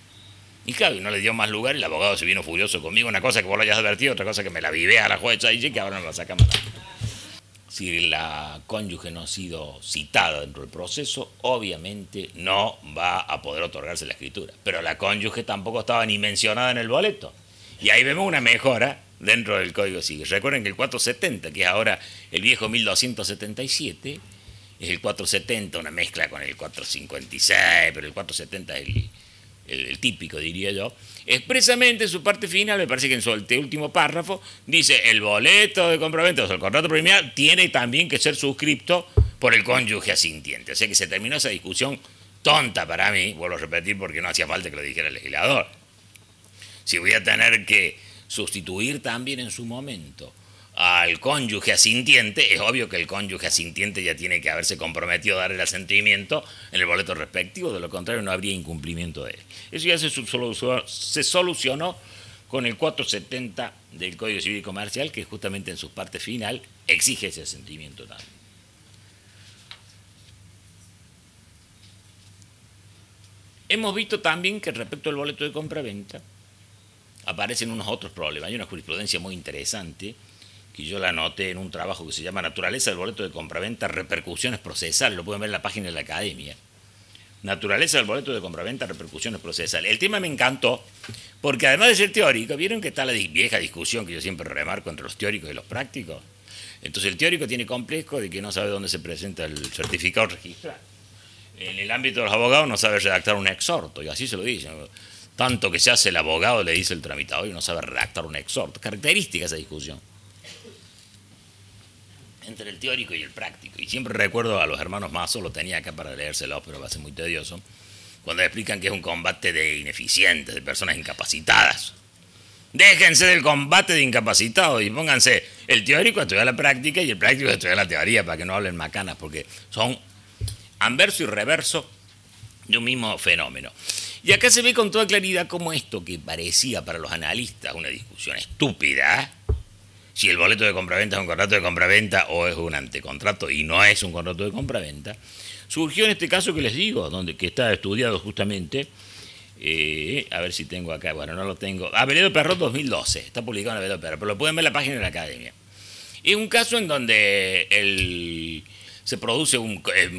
Y claro, no le dio más lugar y el abogado se vino furioso conmigo, una cosa que vos lo hayas advertido, otra cosa que me la vivé a la jueza y dice que ahora no la sacamos. Si la cónyuge no ha sido citada dentro del proceso, obviamente no va a poder otorgarse la escritura. Pero la cónyuge tampoco estaba ni mencionada en el boleto. Y ahí vemos una mejora dentro del Código Civil. Recuerden que el 470, que es ahora el viejo 1277, es el 470, una mezcla con el 456, pero el 470 es el típico, diría yo. Expresamente en su parte final, me parece que en su último párrafo, dice el boleto de compraventa, o sea, el contrato preliminar, tiene también que ser suscripto por el cónyuge asintiente. O sea que se terminó esa discusión tonta para mí, vuelvo a repetir porque no hacía falta que lo dijera el legislador. Si voy a tener que sustituir también en su momento al cónyuge asintiente, es obvio que el cónyuge asintiente ya tiene que haberse comprometido a dar el asentimiento en el boleto respectivo, de lo contrario no habría incumplimiento de él. Eso ya se solucionó con el 470 del Código Civil y Comercial, que justamente en su parte final exige ese asentimiento también. Hemos visto también que respecto al boleto de compraventa aparecen unos otros problemas. Hay una jurisprudencia muy interesante que yo la anoté en un trabajo que se llama Naturaleza del boleto de compraventa, repercusiones procesales, lo pueden ver en la página de la Academia. Naturaleza del boleto de compraventa, repercusiones procesales. El tema me encantó porque además de ser teórico, vieron que está la vieja discusión que yo siempre remarco entre los teóricos y los prácticos. Entonces el teórico tiene complejo de que no sabe dónde se presenta el certificado registral. En el ámbito de los abogados no sabe redactar un exhorto, y así se lo dicen. Tanto que se hace el abogado, le dice el tramitador, y no sabe redactar un exhorto. Característica esa discusión entre el teórico y el práctico. Y siempre recuerdo a los hermanos Mazo, lo tenía acá para leérselo, pero va a ser muy tedioso, cuando explican que es un combate de ineficientes, de personas incapacitadas. Déjense del combate de incapacitados y pónganse el teórico a estudiar la práctica y el práctico a estudiar la teoría, para que no hablen macanas, porque son anverso y reverso de un mismo fenómeno. Y acá se ve con toda claridad cómo esto que parecía para los analistas una discusión estúpida, si el boleto de compraventa es un contrato de compraventa o es un antecontrato y no es un contrato de compraventa, surgió en este caso que les digo, que está estudiado justamente, a ver si tengo acá, bueno, no lo tengo, Veredo Perrot 2012, está publicado en Veredo Perrot, pero lo pueden ver en la página de la Academia. Es un caso en donde se produce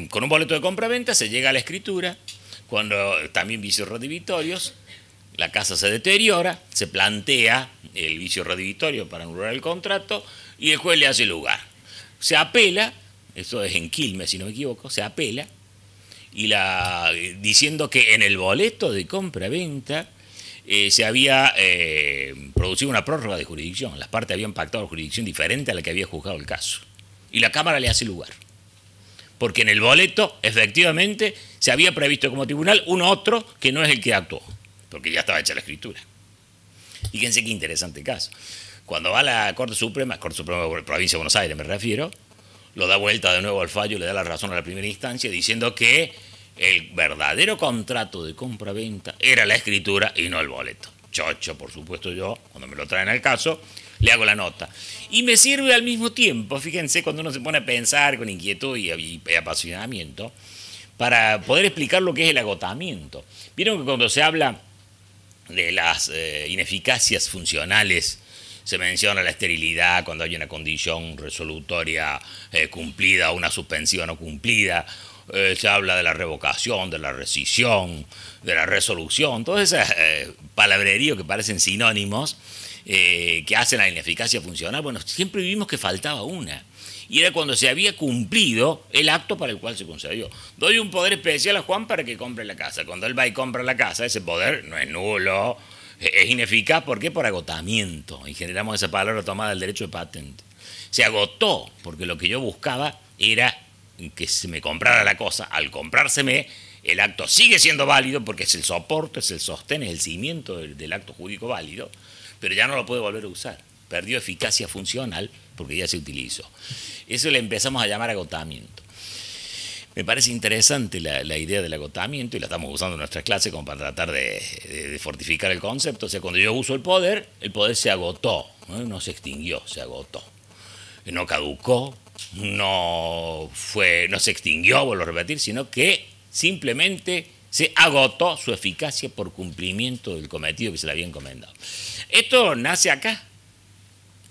con un boleto de compraventa, se llega a la escritura, cuando también vicios redivitorios, la casa se deteriora, se plantea el vicio redivitorio para anular el contrato y el juez le hace lugar. Se apela, eso es en Quilmes si no me equivoco, se apela diciendo que en el boleto de compra-venta se había producido una prórroga de jurisdicción. Las partes habían pactado jurisdicción diferente a la que había juzgado el caso. Y la Cámara le hace lugar. Porque en el boleto, efectivamente, se había previsto como tribunal un otro que no es el que actuó, porque ya estaba hecha la escritura. Fíjense qué interesante caso. Cuando va a la Corte Suprema de la Provincia de Buenos Aires me refiero, lo da vuelta de nuevo al fallo y le da la razón a la primera instancia diciendo que el verdadero contrato de compra-venta era la escritura y no el boleto. Chocho, por supuesto yo, cuando me lo traen al caso, le hago la nota. Y me sirve al mismo tiempo, fíjense, cuando uno se pone a pensar con inquietud y apasionamiento, para poder explicar lo que es el agotamiento. Vieron que cuando se habla de las ineficacias funcionales, se menciona la esterilidad cuando hay una condición resolutoria cumplida o una suspensión no cumplida. Se habla de la revocación, de la rescisión, de la resolución, todas esas palabreríos que parecen sinónimos que hacen la ineficacia funcional. Bueno, siempre vimos que faltaba una. Y era cuando se había cumplido el acto para el cual se concedió. Doy un poder especial a Juan para que compre la casa. Cuando él va y compra la casa, ese poder no es nulo, es ineficaz. ¿Por qué? Por agotamiento. Y generamos esa palabra tomada del derecho de patente. Se agotó, porque lo que yo buscaba era que se me comprara la cosa. Al comprárseme, el acto sigue siendo válido porque es el soporte, es el sostén, es el cimiento del acto jurídico válido, pero ya no lo puede volver a usar. Perdió eficacia funcional porque ya se utilizó. Eso le empezamos a llamar agotamiento. Me parece interesante la idea del agotamiento y la estamos usando en nuestras clases como para tratar de fortificar el concepto. O sea, cuando yo uso el poder se agotó, no se extinguió, se agotó. No caducó, no se extinguió, vuelvo a repetir, sino que simplemente se agotó su eficacia por cumplimiento del cometido que se le había encomendado. Esto nace acá,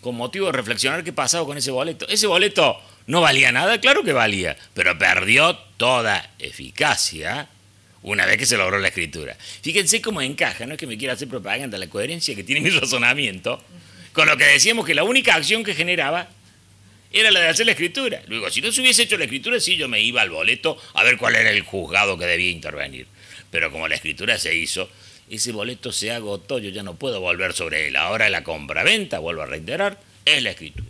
con motivo de reflexionar qué pasaba con ese boleto. Ese boleto no valía nada, claro que valía, pero perdió toda eficacia una vez que se logró la escritura. Fíjense cómo encaja, no es que me quiera hacer propaganda, la coherencia que tiene mi razonamiento, con lo que decíamos que la única acción que generaba era la de hacer la escritura. Luego, si no se hubiese hecho la escritura, sí, yo me iba al boleto a ver cuál era el juzgado que debía intervenir. Pero como la escritura se hizo, ese boleto se agotó, yo ya no puedo volver sobre él. Ahora la compra-venta, vuelvo a reiterar, es la escritura.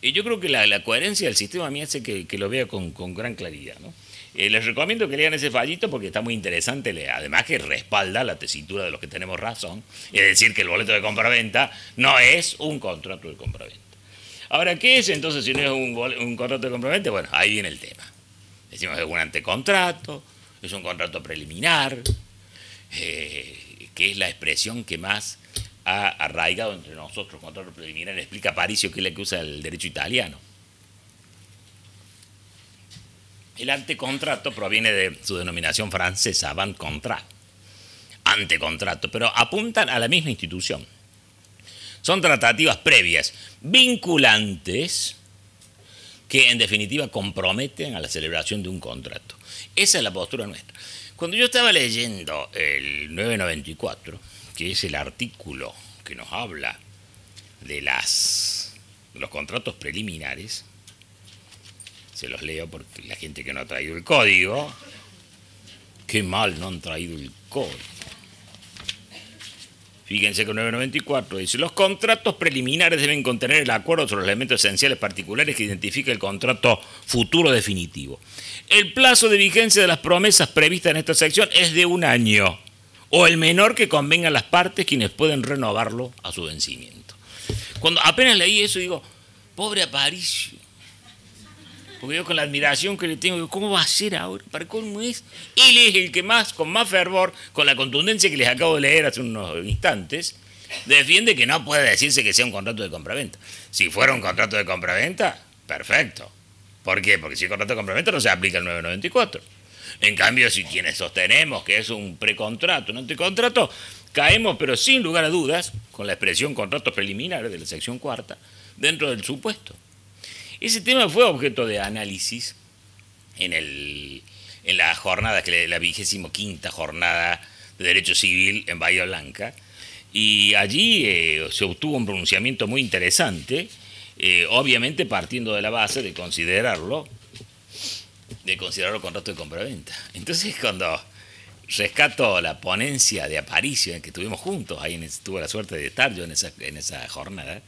Y yo creo que la coherencia del sistema a mí hace que lo vea con gran claridad, ¿no? Les recomiendo que lean ese fallito porque está muy interesante, además que respalda la tesitura de los que tenemos razón, es decir, que el boleto de compra-venta no es un contrato de compra-venta. Ahora, ¿qué es entonces si no es un contrato de compra-venta? Bueno, ahí viene el tema. Decimos que es un antecontrato, es un contrato preliminar, que es la expresión que más ha arraigado entre nosotros. Contrato preliminar, explica Aparicio, que es la que usa el derecho italiano. El antecontrato proviene de su denominación francesa, avant-contrat, antecontrato, pero apuntan a la misma institución. Son tratativas previas, vinculantes, que en definitiva comprometen a la celebración de un contrato. Esa es la postura nuestra. Cuando yo estaba leyendo el 994, que es el artículo que nos habla de los contratos preliminares, se los leo porque la gente que no ha traído el código, qué mal no han traído el código. Fíjense que el 994 dice: los contratos preliminares deben contener el acuerdo sobre los elementos esenciales particulares que identifica el contrato futuro definitivo. El plazo de vigencia de las promesas previstas en esta sección es de 1 año, o el menor que convengan las partes, quienes pueden renovarlo a su vencimiento. Cuando apenas leí eso digo, pobre Aparicio, porque yo con la admiración que le tengo, ¿cómo va a ser ahora? ¿Para cómo es? Él es el que más, con más fervor, con la contundencia que les acabo de leer hace unos instantes, defiende que no puede decirse que sea un contrato de compraventa. Si fuera un contrato de compraventa, perfecto. ¿Por qué? Porque si es contrato de compraventa no se aplica el 994. En cambio, si quienes sostenemos que es un precontrato, un antecontrato, caemos, pero sin lugar a dudas, con la expresión contratos preliminares de la sección cuarta, dentro del supuesto. Ese tema fue objeto de análisis en la jornada, la 25ª jornada de Derecho Civil en Bahía Blanca, y allí se obtuvo un pronunciamiento muy interesante, obviamente partiendo de la base de considerarlo de considerarlo contrato de compraventa. Entonces, cuando rescato la ponencia de Aparicio, en que estuvimos juntos, ahí tuve la suerte de estar yo en esa jornada,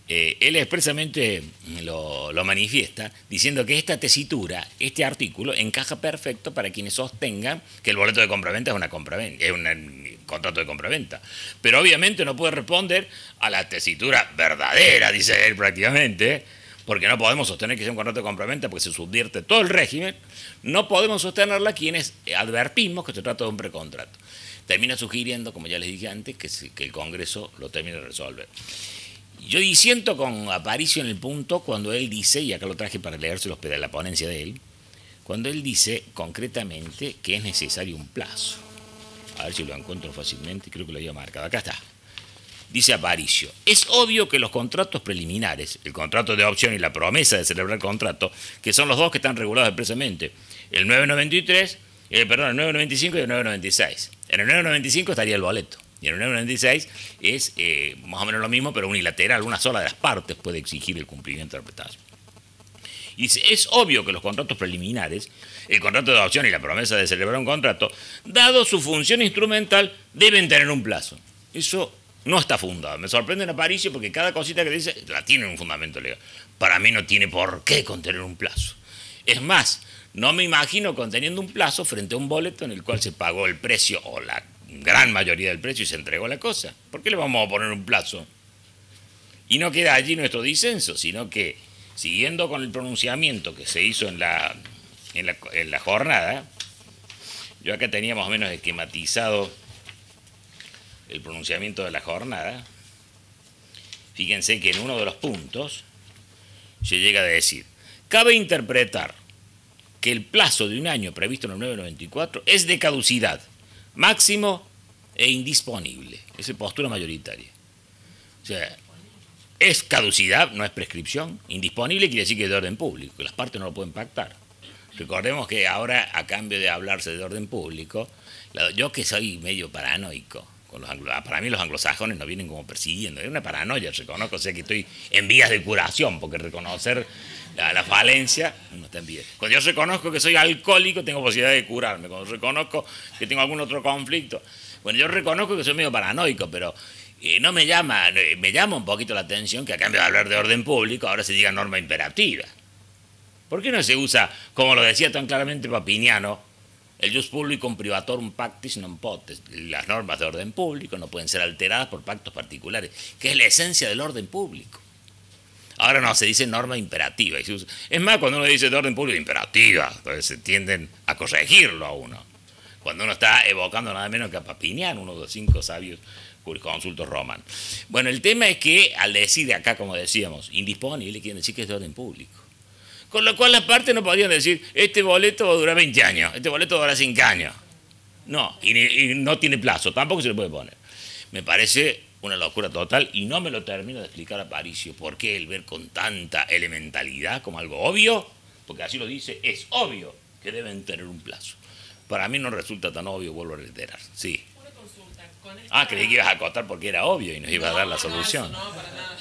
él expresamente lo manifiesta, diciendo que esta tesitura, este artículo, encaja perfecto para quienes sostengan que el boleto de compraventa es una compraventa, es un contrato de compraventa. Pero obviamente no puede responder a la tesitura verdadera, dice él prácticamente, porque no podemos sostener que sea un contrato de compraventa porque se subvierte todo el régimen. No podemos sostenerla quienes advertimos que se trata de un precontrato. Termina sugiriendo, como ya les dije antes, que el Congreso lo termine de resolver. Yo disiento con Aparicio en el punto cuando él dice, y acá lo traje para leerse la ponencia de él, cuando él dice concretamente que es necesario un plazo. A ver si lo encuentro fácilmente, creo que lo había marcado. Acá está. Dice Aparicio, es obvio que los contratos preliminares, el contrato de opción y la promesa de celebrar el contrato, que son los dos que están regulados expresamente, el 993, el 995 y el 996. En el 995 estaría el boleto. Y en el 996 es más o menos lo mismo, pero unilateral. Una sola de las partes puede exigir el cumplimiento de la prestación. Y es obvio que los contratos preliminares, el contrato de adopción y la promesa de celebrar un contrato, dado su función instrumental, deben tener un plazo. Eso no está fundado. Me sorprende en Aparicio porque cada cosita que dice la tiene un fundamento legal. Para mí no tiene por qué contener un plazo. Es más, no me imagino conteniendo un plazo frente a un boleto en el cual se pagó el precio o la gran mayoría del precio y se entregó la cosa. ¿Por qué le vamos a poner un plazo? Y no queda allí nuestro disenso, sino que, siguiendo con el pronunciamiento que se hizo en la jornada, yo acá tenía más o menos esquematizado el pronunciamiento de la jornada. Fíjense que en uno de los puntos se llega a decir, cabe interpretar que el plazo de un año previsto en el 994 es de caducidad, máximo e indisponible. Esa es postura mayoritaria. O sea, es caducidad, no es prescripción. Indisponible quiere decir que es de orden público, que las partes no lo pueden pactar. Recordemos que ahora, a cambio de hablarse de orden público, yo que soy medio paranoico, para mí los anglosajones nos vienen como persiguiendo. Es una paranoia, reconozco, o sea que estoy en vías de curación, porque reconocer la falencia no está en vías. Cuando yo reconozco que soy alcohólico, tengo posibilidad de curarme. Cuando reconozco que tengo algún otro conflicto, bueno, yo reconozco que soy medio paranoico, pero no me llama un poquito la atención que a cambio de hablar de orden público, ahora se diga norma imperativa. ¿Por qué no se usa, como lo decía tan claramente Papiniano, el jus publicum privatorum pactis non potest? Las normas de orden público no pueden ser alteradas por pactos particulares, que es la esencia del orden público. Ahora no, se dice norma imperativa. Es más, cuando uno dice de orden público, imperativa, entonces se tienden a corregirlo a uno. Cuando uno está evocando nada menos que a Papiniano, uno de los 5 sabios jurisconsultos romanos. Bueno, el tema es que al decir de acá, como decíamos, indisponible, quieren decir que es de orden público. Con lo cual las partes no podrían decir, este boleto va a durar 20 años, este boleto va a durar 5 años. No, y no tiene plazo, tampoco se le puede poner. Me parece una locura total y no me lo termino de explicar a Aparicio por qué el ver con tanta elementalidad como algo obvio, porque así lo dice, es obvio que deben tener un plazo. Para mí no resulta tan obvio, vuelvo a reiterar. Sí. Una consulta. Con esta... Creí que ibas a acotar porque era obvio y nos iba a dar la solución. No, para nada.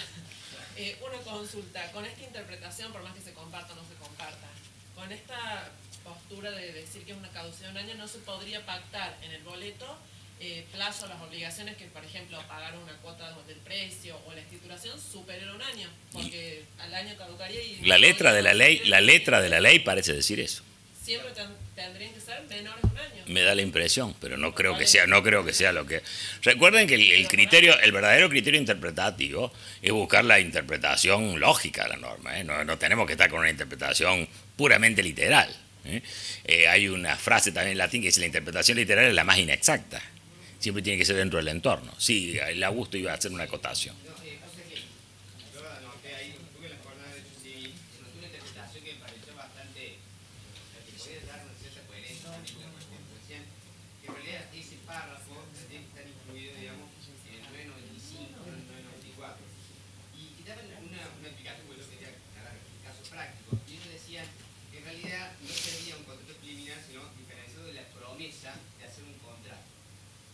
Una consulta. Con esta interpretación, por más que se comparta o no se comparta, con esta postura de decir que es una caducidad de un año, no se podría pactar en el boleto plazo a las obligaciones que, por ejemplo, pagar una cuota del precio o la escrituración superior a un año, porque al año caducaría y... La letra de la ley parece decir eso. Siempre tendrían que ser menores de un año. Me da la impresión, pero no creo que sea lo que... Recuerden que el verdadero criterio interpretativo es buscar la interpretación lógica de la norma, ¿eh? No tenemos que estar con una interpretación puramente literal, ¿eh? Hay una frase también en latín que dice la interpretación literal es la más inexacta. Siempre tiene que ser dentro del entorno. Sí, el Augusto iba a hacer una acotación.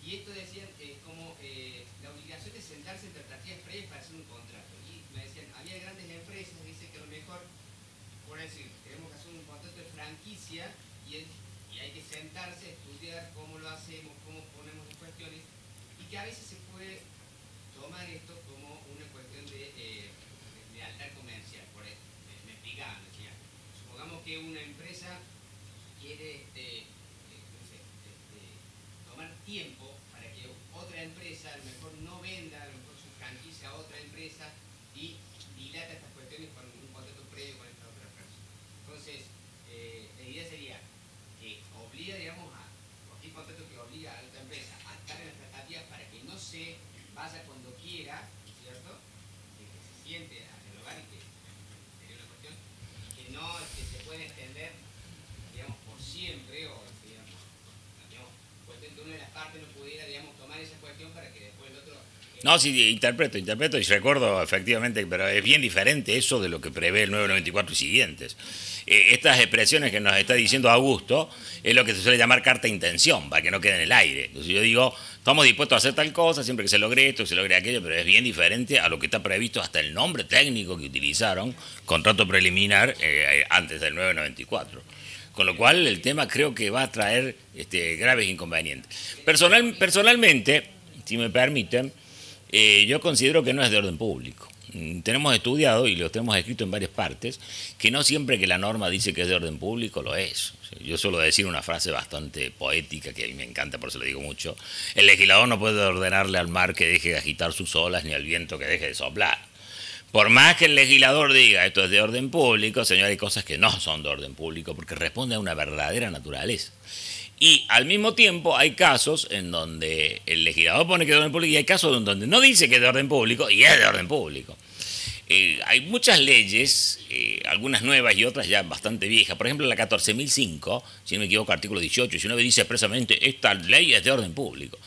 Y esto decían como la obligación de sentarse en tratativas previas para hacer un contrato. Y me decían, había grandes empresas, dice que a lo mejor por decir, tenemos que hacer un contrato de franquicia y hay que sentarse, estudiar cómo lo hacemos, cómo ponemos las cuestiones, y que a veces se puede tomar esto como una cuestión de lealtad comercial. Me explicaban, decía, supongamos que una empresa quiere no sé, tomar tiempo para que otra empresa a lo mejor no venda a lo mejor su franquicia a otra empresa y dilata estas cuestiones con un contrato previo con esta otra persona. Entonces, la idea sería que obliga, digamos, cualquier contrato que obliga a otra empresa a estar en las tratativas para que no se vaya cuando quiera, ¿cierto? Que se siente a dialogar y que sería una cuestión que no que se puede extender, digamos, por siempre o digamos, cuestión que una de las partes no pudiera, digamos, tomar esa cuestión para que después el otro... No, sí, interpreto y recuerdo efectivamente, pero es bien diferente eso de lo que prevé el 994 y siguientes. Estas expresiones que nos está diciendo Augusto es lo que se suele llamar carta de intención, para que no quede en el aire. Entonces yo digo, estamos dispuestos a hacer tal cosa, siempre que se logre esto, que se logre aquello, pero es bien diferente a lo que está previsto, hasta el nombre técnico que utilizaron, contrato preliminar, antes del 994. Con lo cual el tema creo que va a traer graves inconvenientes. Personalmente, si me permiten, yo considero que no es de orden público. Tenemos estudiado, y lo tenemos escrito en varias partes, que no siempre que la norma dice que es de orden público, lo es. Yo suelo decir una frase bastante poética, que a mí me encanta, por eso lo digo mucho. El legislador no puede ordenarle al mar que deje de agitar sus olas, ni al viento que deje de soplar. Por más que el legislador diga esto es de orden público, señor, hay cosas que no son de orden público, porque responde a una verdadera naturaleza. Y al mismo tiempo hay casos en donde el legislador pone que es de orden público y hay casos en donde no dice que es de orden público y es de orden público. Hay muchas leyes, algunas nuevas y otras ya bastante viejas. Por ejemplo, la 14.005, si no me equivoco, artículo 18, 19, dice expresamente esta ley es de orden público.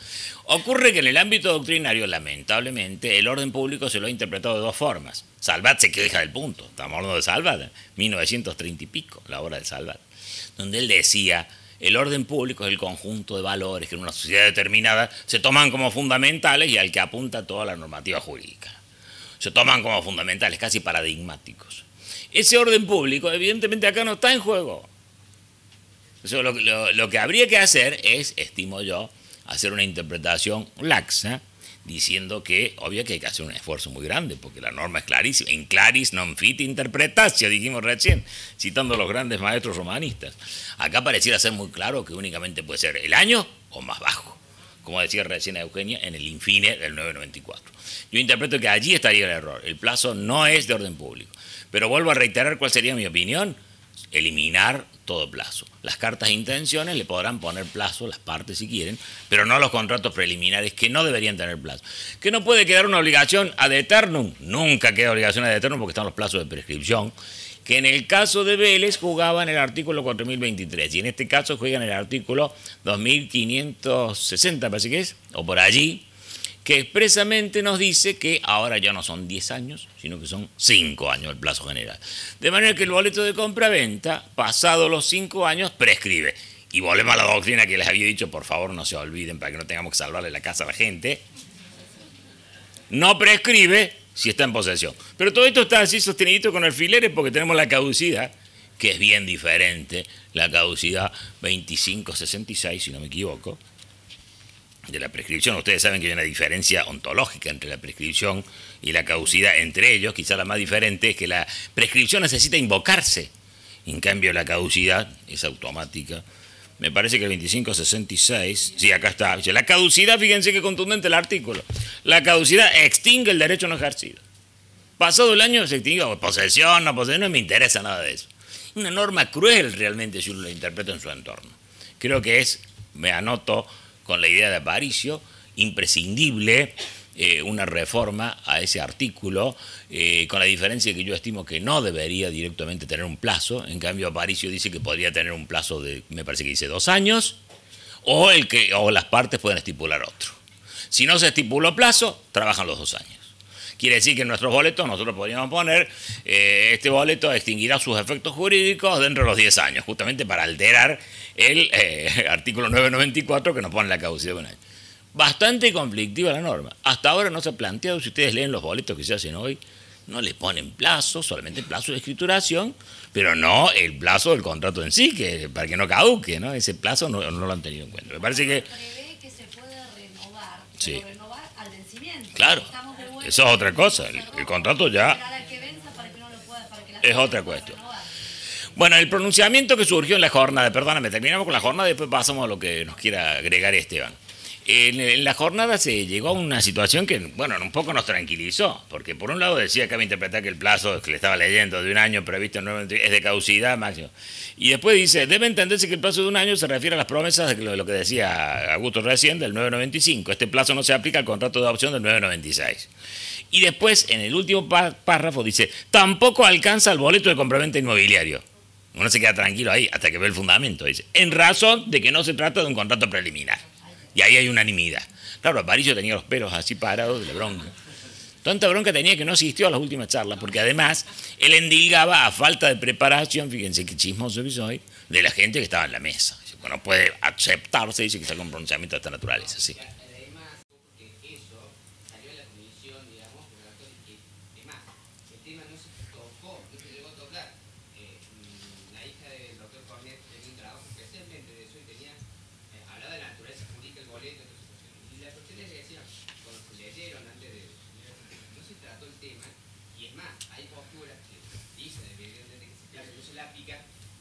Ocurre que en el ámbito doctrinario, lamentablemente, el orden público se lo ha interpretado de dos formas. Salvat se queja del punto. Estamos hablando de Salvat, 1930 y pico, la obra de Salvat, donde él decía: el orden público es el conjunto de valores que en una sociedad determinada se toman como fundamentales y al que apunta toda la normativa jurídica. Se toman como fundamentales, casi paradigmáticos. Ese orden público, evidentemente, acá no está en juego. Eso, lo que habría que hacer es, estimo yo, hacer una interpretación laxa, diciendo que, obvio que hay que hacer un esfuerzo muy grande, porque la norma es clarísima. In claris non fit interpretatio, dijimos recién, citando a los grandes maestros romanistas. Acá pareciera ser muy claro que únicamente puede ser el año o más bajo, como decía recién Eugenia, en el infine del 994. Yo interpreto que allí estaría el error. El plazo no es de orden público. Pero vuelvo a reiterar cuál sería mi opinión: eliminar todo plazo. Las cartas de intenciones le podrán poner plazo, las partes si quieren, pero no los contratos preliminares, que no deberían tener plazo. Que no puede quedar una obligación ad eternum, nunca queda obligación ad eternum porque están los plazos de prescripción, que en el caso de Vélez jugaban el artículo 4023 y en este caso juegan el artículo 2560, parece que es, o por allí, que expresamente nos dice que ahora ya no son 10 años, sino que son 5 años el plazo general. De manera que el boleto de compra-venta, pasados los 5 años, prescribe. Y volvemos a la doctrina que les había dicho, por favor no se olviden para que no tengamos que salvarle la casa a la gente. No prescribe si está en posesión. Pero todo esto está así sostenidito con alfileres porque tenemos la caducidad, que es bien diferente, la caducidad 2566, si no me equivoco, de la prescripción. Ustedes saben que hay una diferencia ontológica entre la prescripción y la caducidad entre ellos. Quizá la más diferente es que la prescripción necesita invocarse, en cambio la caducidad es automática. Me parece que el 2566, sí, acá está. La caducidad, fíjense qué contundente el artículo. La caducidad extingue el derecho no ejercido. Pasado el año se extingue, posesión, no posesión, no me interesa nada de eso. Una norma cruel realmente si uno la interpreta en su entorno. Creo que es, me anoto con la idea de Aparicio, imprescindible una reforma a ese artículo, con la diferencia que yo estimo que no debería directamente tener un plazo. En cambio, Aparicio dice que podría tener un plazo de, me parece que dice 2 años, o las partes pueden estipular otro. Si no se estipuló plazo, trabajan los 2 años. Quiere decir que en nuestros boletos nosotros podríamos poner, este boleto extinguirá sus efectos jurídicos dentro de los 10 años, justamente para alterar el artículo 994 que nos pone la caducidad de un año. Bastante conflictiva la norma. Hasta ahora no se ha planteado, si ustedes leen los boletos que se hacen hoy, no le ponen plazo, solamente plazo de escrituración, pero no el plazo del contrato en sí, que para que no caduque, ¿no? Ese plazo no lo han tenido en cuenta. Me parece que... Prevé que se puede renovar, Sí. pero renovar al vencimiento. Claro, Estamos de vuelta, eso es otra cosa. El contrato ya esperar a que venza para que no lo pueda, para que la es gente otra lo pueda cuestión. renovar. Bueno, el pronunciamiento que surgió en la jornada, perdóname, terminamos con la jornada y después pasamos a lo que nos quiera agregar Esteban. En la jornada se llegó a una situación que, bueno, un poco nos tranquilizó, porque por un lado decía que cabe interpretar que el plazo que le estaba leyendo de un año previsto en 993 es de caducidad máximo. Y después dice, debe entenderse que el plazo de un año se refiere a las promesas de lo que decía Augusto recién del 995. Este plazo no se aplica al contrato de adopción del 996. Y después, en el último párrafo, dice, tampoco alcanza el boleto de compraventa inmobiliario. Uno se queda tranquilo ahí hasta que ve el fundamento, dice, en razón de que no se trata de un contrato preliminar. Y ahí hay unanimidad. Claro, Aparicio tenía los pelos así parados de la bronca. Tanta bronca tenía que no asistió a las últimas charlas, porque además él endilgaba a falta de preparación, fíjense qué chismoso que soy, de la gente que estaba en la mesa. Dice, bueno, no puede aceptarse, dice que salga un pronunciamiento de esta naturaleza. Sí. Además, porque eso salió en la comisión, digamos, es más, el tema no se tocó, no se llegó a tocar. La hija del doctor Cornet tenía un trabajo especialmente de eso y tenía, hablaba de la naturaleza jurídica del boleto, y la cuestión es que decía, cuando se leyeron antes de, no se trató el tema, y es más, hay posturas que dicen evidentemente que claro, no se la aplica,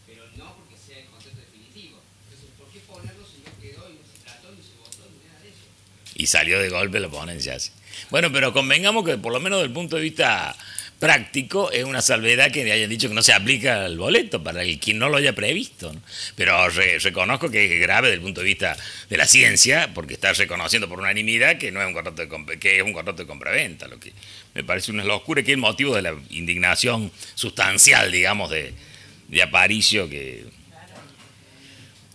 pero no porque sea el concepto definitivo. Entonces, ¿por qué ponerlo si no quedó y no se trató ni se votó ni nada de eso? Y salió de golpe la ponencia así. Bueno, pero convengamos que por lo menos desde el punto de vista práctico es una salvedad que hayan dicho que no se aplica el boleto para quien no lo haya previsto, ¿no? Pero reconozco que es grave desde el punto de vista de la ciencia, porque está reconociendo por unanimidad que no es un contrato que es un contrato de compraventa, lo que me parece una locura, que es el motivo de la indignación sustancial, digamos, de Aparicio, que...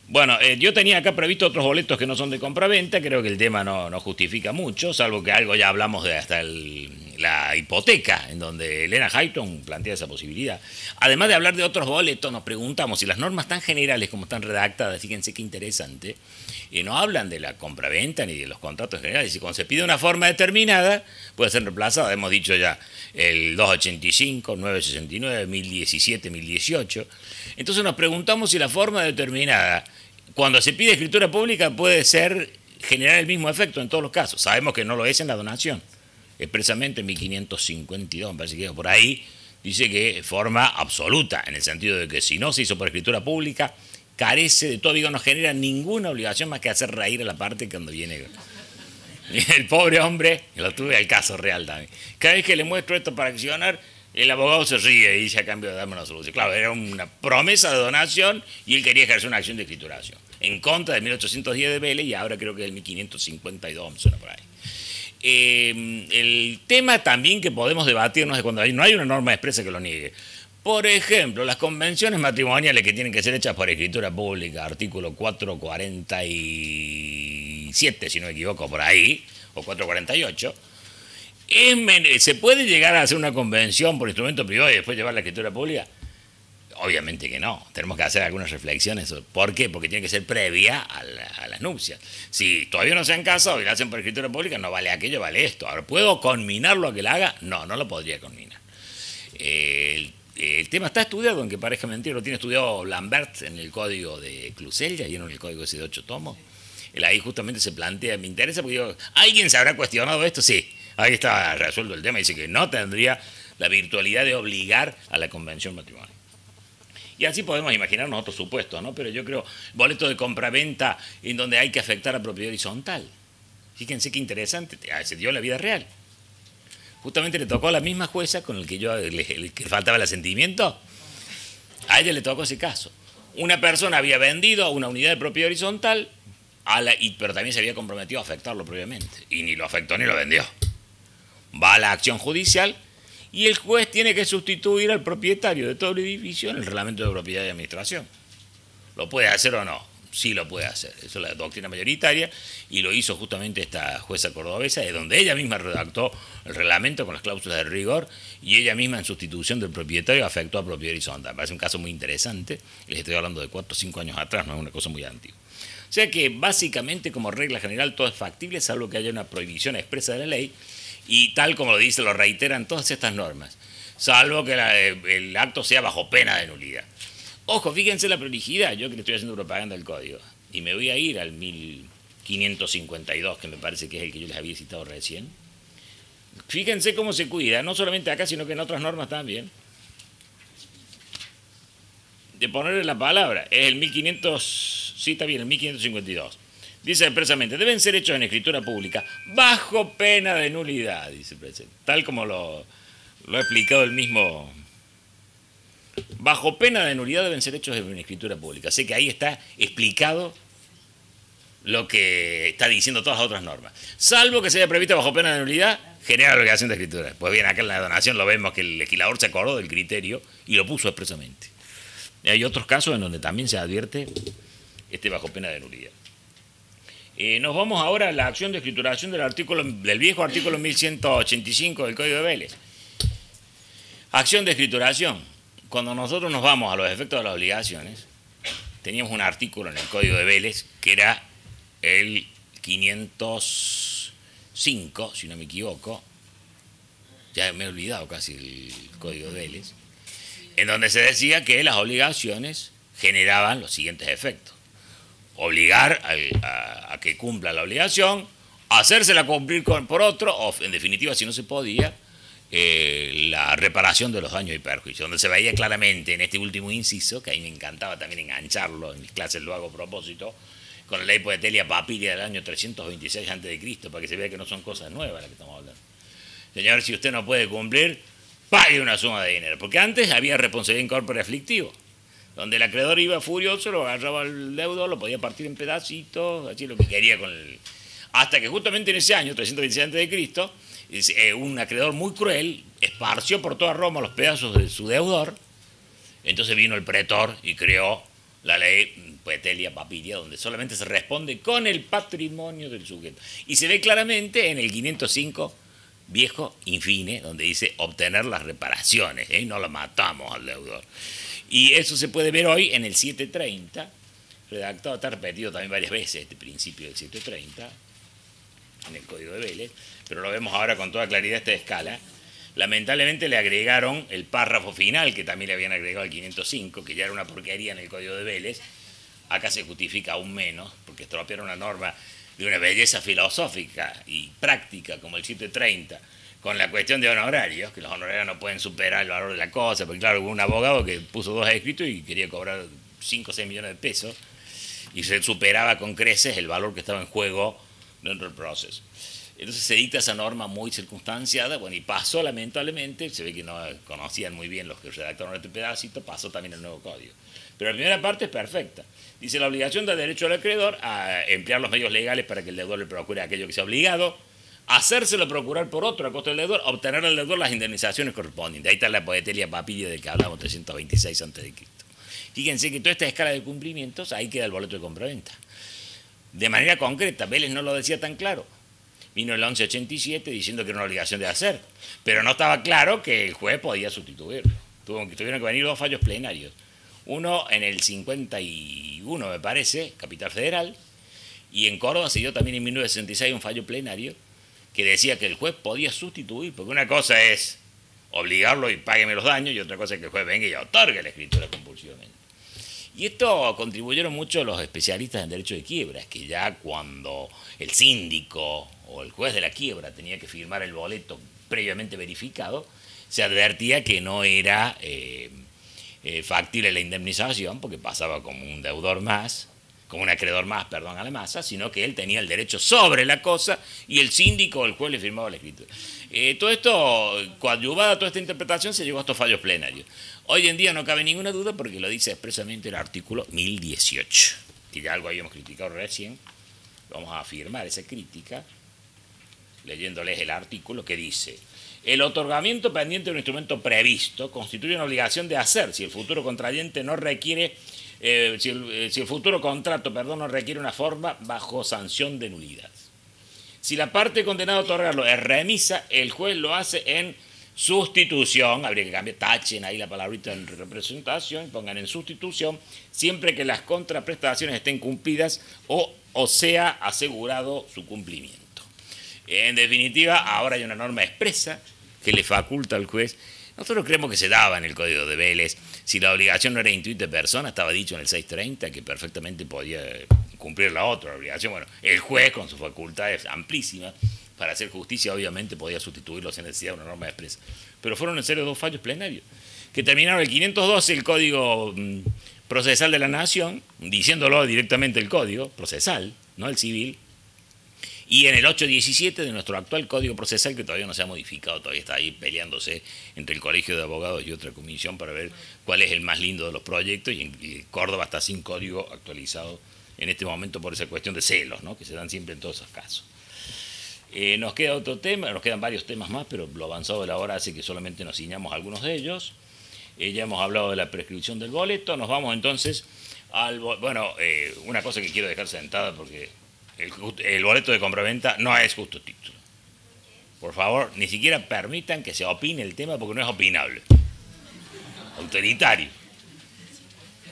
Bueno, yo tenía acá previsto otros boletos que no son de compraventa, creo que el tema no justifica mucho, salvo que algo ya hablamos de hasta la hipoteca, en donde Elena Hayton plantea esa posibilidad. Además de hablar de otros boletos, nos preguntamos si las normas tan generales como están redactadas, fíjense qué interesante, no hablan de la compraventa ni de los contratos generales, y cuando se pide una forma determinada, puede ser reemplazada, hemos dicho ya, el 285, 969, 1017, 1018. Entonces nos preguntamos si la forma determinada, cuando se pide escritura pública, puede generar el mismo efecto en todos los casos. Sabemos que no lo es en la donación. Expresamente en 1552, me parece que por ahí, dice que forma absoluta, en el sentido de que si no se hizo por escritura pública, carece de todo, digo, no genera ninguna obligación más que hacer reír a la parte cuando viene. El pobre hombre, lo tuve al caso real también. Cada vez que le muestro esto para accionar, el abogado se ríe y dice a cambio de darme una solución. Claro, era una promesa de donación y él quería ejercer una acción de escrituración. En contra de 1810 de Vélez y ahora creo que es el 1552, suena por ahí. El tema también que podemos debatirnos es cuando no hay una norma expresa que lo niegue. Por ejemplo, las convenciones matrimoniales que tienen que ser hechas por escritura pública, artículo 447, si no me equivoco, por ahí, o 448, ¿se puede llegar a hacer una convención por instrumento privado y después llevar la escritura pública? Obviamente que no. Tenemos que hacer algunas reflexiones. ¿Por qué? Porque tiene que ser previa a las nupcias. Si todavía no se han casado y la hacen por escritura pública, no vale aquello, vale esto. Ahora, ¿puedo conminarlo a que la haga? No lo podría conminar. El tema está estudiado, aunque parezca mentira, lo tiene estudiado Lambert en el código de Clusella y en el código ese de 8 tomos. Él ahí justamente se plantea, me interesa porque digo, ¿alguien se habrá cuestionado esto? Sí, ahí está resuelto el tema, dice que no tendría la virtualidad de obligar a la convención matrimonial. Y así podemos imaginarnos otros supuestos, ¿no? Pero yo creo, boleto de compraventa en donde hay que afectar a propiedad horizontal. Fíjense qué interesante, se dio en la vida real. Justamente le tocó a la misma jueza con el que que faltaba el asentimiento. A ella le tocó ese caso. Una persona había vendido una unidad de propiedad horizontal, pero también se había comprometido a afectarlo previamente. Y ni lo afectó ni lo vendió. Va a la acción judicial y el juez tiene que sustituir al propietario de todo el edificio en el reglamento de propiedad y administración. ¿Lo puede hacer o no? Sí lo puede hacer. Eso es la doctrina mayoritaria y lo hizo justamente esta jueza cordobesa, de donde ella misma redactó el reglamento con las cláusulas de rigor y ella misma en sustitución del propietario afectó a propiedad horizontal. Me parece un caso muy interesante. Les estoy hablando de 4 o 5 años atrás, no es una cosa muy antigua. O sea que básicamente como regla general todo es factible, salvo que haya una prohibición expresa de la ley. Y tal como lo dice, lo reiteran todas estas normas, salvo que el acto sea bajo pena de nulidad. Ojo, fíjense la prolijidad, yo que le estoy haciendo propaganda del código, y me voy a ir al 1552, que me parece que es el que yo les había citado recién. Fíjense cómo se cuida, no solamente acá, sino que en otras normas también, de ponerle la palabra. Es el 1500, sí está bien, el 1552. Dice expresamente, deben ser hechos en escritura pública bajo pena de nulidad, dice el presidente. Tal como lo ha explicado el mismo. Bajo pena de nulidad deben ser hechos en escritura pública. Así que ahí está explicado lo que está diciendo todas las otras normas. Salvo que se haya previsto bajo pena de nulidad, genera obligación de escritura. Pues bien, acá en la donación lo vemos que el legislador se acordó del criterio y lo puso expresamente. Y hay otros casos en donde también se advierte bajo pena de nulidad. Nos vamos ahora a la acción de escrituración del viejo artículo 1185 del Código de Vélez. Acción de escrituración. Cuando nosotros nos vamos a los efectos de las obligaciones, teníamos un artículo en el Código de Vélez que era el 505, si no me equivoco, ya me he olvidado casi el Código de Vélez, en donde se decía que las obligaciones generaban los siguientes efectos. Obligar a que cumpla la obligación, hacérsela cumplir por otro, o en definitiva, si no se podía, la reparación de los daños y perjuicios, donde se veía claramente en este último inciso, que a mí me encantaba también engancharlo, en mis clases lo hago a propósito, con la ley Poetelia Papiria del año 326 a.C., para que se vea que no son cosas nuevas las que estamos hablando. Señor, si usted no puede cumplir, pague una suma de dinero, porque antes había responsabilidad in corpore aflictivo, donde el acreedor iba furioso, lo agarraba al deudor, lo podía partir en pedacitos, así lo que quería con el... Hasta que justamente en ese año, 326 a.C., un acreedor muy cruel esparció por toda Roma los pedazos de su deudor. Entonces vino el pretor y creó la ley Poetelia Papiria, donde solamente se responde con el patrimonio del sujeto. Y se ve claramente en el 505 viejo infine, donde dice obtener las reparaciones, no lo matamos al deudor. Y eso se puede ver hoy en el 730, redactado, está repetido también varias veces este principio del 730, en el Código de Vélez, pero lo vemos ahora con toda claridad esta escala. Lamentablemente le agregaron el párrafo final, que también le habían agregado al 505, que ya era una porquería en el Código de Vélez. Acá se justifica aún menos, porque estropearon una norma de una belleza filosófica y práctica como el 730, con la cuestión de honorarios, que los honorarios no pueden superar el valor de la cosa, porque claro, hubo un abogado que puso 2 escritos y quería cobrar 5 o 6 millones de pesos, y se superaba con creces el valor que estaba en juego dentro del proceso. Entonces se dicta esa norma muy circunstanciada, bueno, y pasó lamentablemente, se ve que no conocían muy bien los que redactaron este pedacito, pasó también el nuevo código. Pero la primera parte es perfecta. Dice, la obligación da derecho al acreedor a emplear los medios legales para que el deudor le procure aquello que sea obligado, hacérselo procurar por otro a costa del deudor, obtener al deudor las indemnizaciones correspondientes. Ahí está la Poetelia Papiria de que hablamos 326 a.C. Fíjense que toda esta escala de cumplimientos, ahí queda el boleto de compraventa. De manera concreta, Vélez no lo decía tan claro. Vino el 1187 diciendo que era una obligación de hacer, pero no estaba claro que el juez podía sustituirlo. Tuvieron que venir 2 fallos plenarios. Uno en el 51, me parece, Capital Federal, y en Córdoba se dio también en 1966 un fallo plenario que decía que el juez podía sustituir, porque una cosa es obligarlo y págueme los daños, y otra cosa es que el juez venga y otorgue la escritura compulsivamente. Y esto contribuyeron mucho los especialistas en derecho de quiebras, que ya cuando el síndico o el juez de la quiebra tenía que firmar el boleto previamente verificado, se advertía que no era factible la indemnización, porque pasaba como un deudor más, como un acreedor más, perdón, a la masa, sino que él tenía el derecho sobre la cosa y el síndico o el juez le firmaba la escritura. Todo esto, coadyuvada toda esta interpretación, se llegó a estos fallos plenarios. Hoy en día no cabe ninguna duda porque lo dice expresamente el artículo 1018, que ya algo habíamos criticado recién. Vamos a afirmar esa crítica leyéndoles el artículo que dice: el otorgamiento pendiente de un instrumento previsto constituye una obligación de hacer si el futuro contrayente no requiere, si el futuro contrato, no requiere una forma bajo sanción de nulidad. Si la parte condenada a otorgarlo es remisa, el juez lo hace en sustitución, habría que cambiar, tachen ahí la palabrita en representación, pongan en sustitución, siempre que las contraprestaciones estén cumplidas o sea asegurado su cumplimiento. En definitiva, ahora hay una norma expresa que le faculta al juez. Nosotros creemos que se daba en el Código de Vélez. Si la obligación no era intuita persona, estaba dicho en el 630 que perfectamente podía cumplir la otra obligación. Bueno, el juez, con sus facultades amplísimas para hacer justicia, obviamente podía sustituirlo sin necesidad de una norma expresa. Pero fueron en serio dos fallos plenarios, que terminaron el 512, el Código Procesal de la Nación, diciéndolo directamente el Código Procesal, no el civil, y en el 817 de nuestro actual Código Procesal, que todavía no se ha modificado, todavía está ahí peleándose entre el Colegio de Abogados y otra comisión para ver cuál es el más lindo de los proyectos, y en Córdoba está sin código actualizado en este momento por esa cuestión de celos, ¿no?, que se dan siempre en todos esos casos. Nos queda otro tema, nos quedan varios temas más, pero lo avanzado de la hora hace que solamente nos ciñamos a algunos de ellos. Ya hemos hablado de la prescripción del boleto, nos vamos entonces al... Bueno, una cosa que quiero dejar sentada porque... El boleto de compraventa no es justo título. Por favor, ni siquiera permitan que se opine el tema porque no es opinable. Autoritario.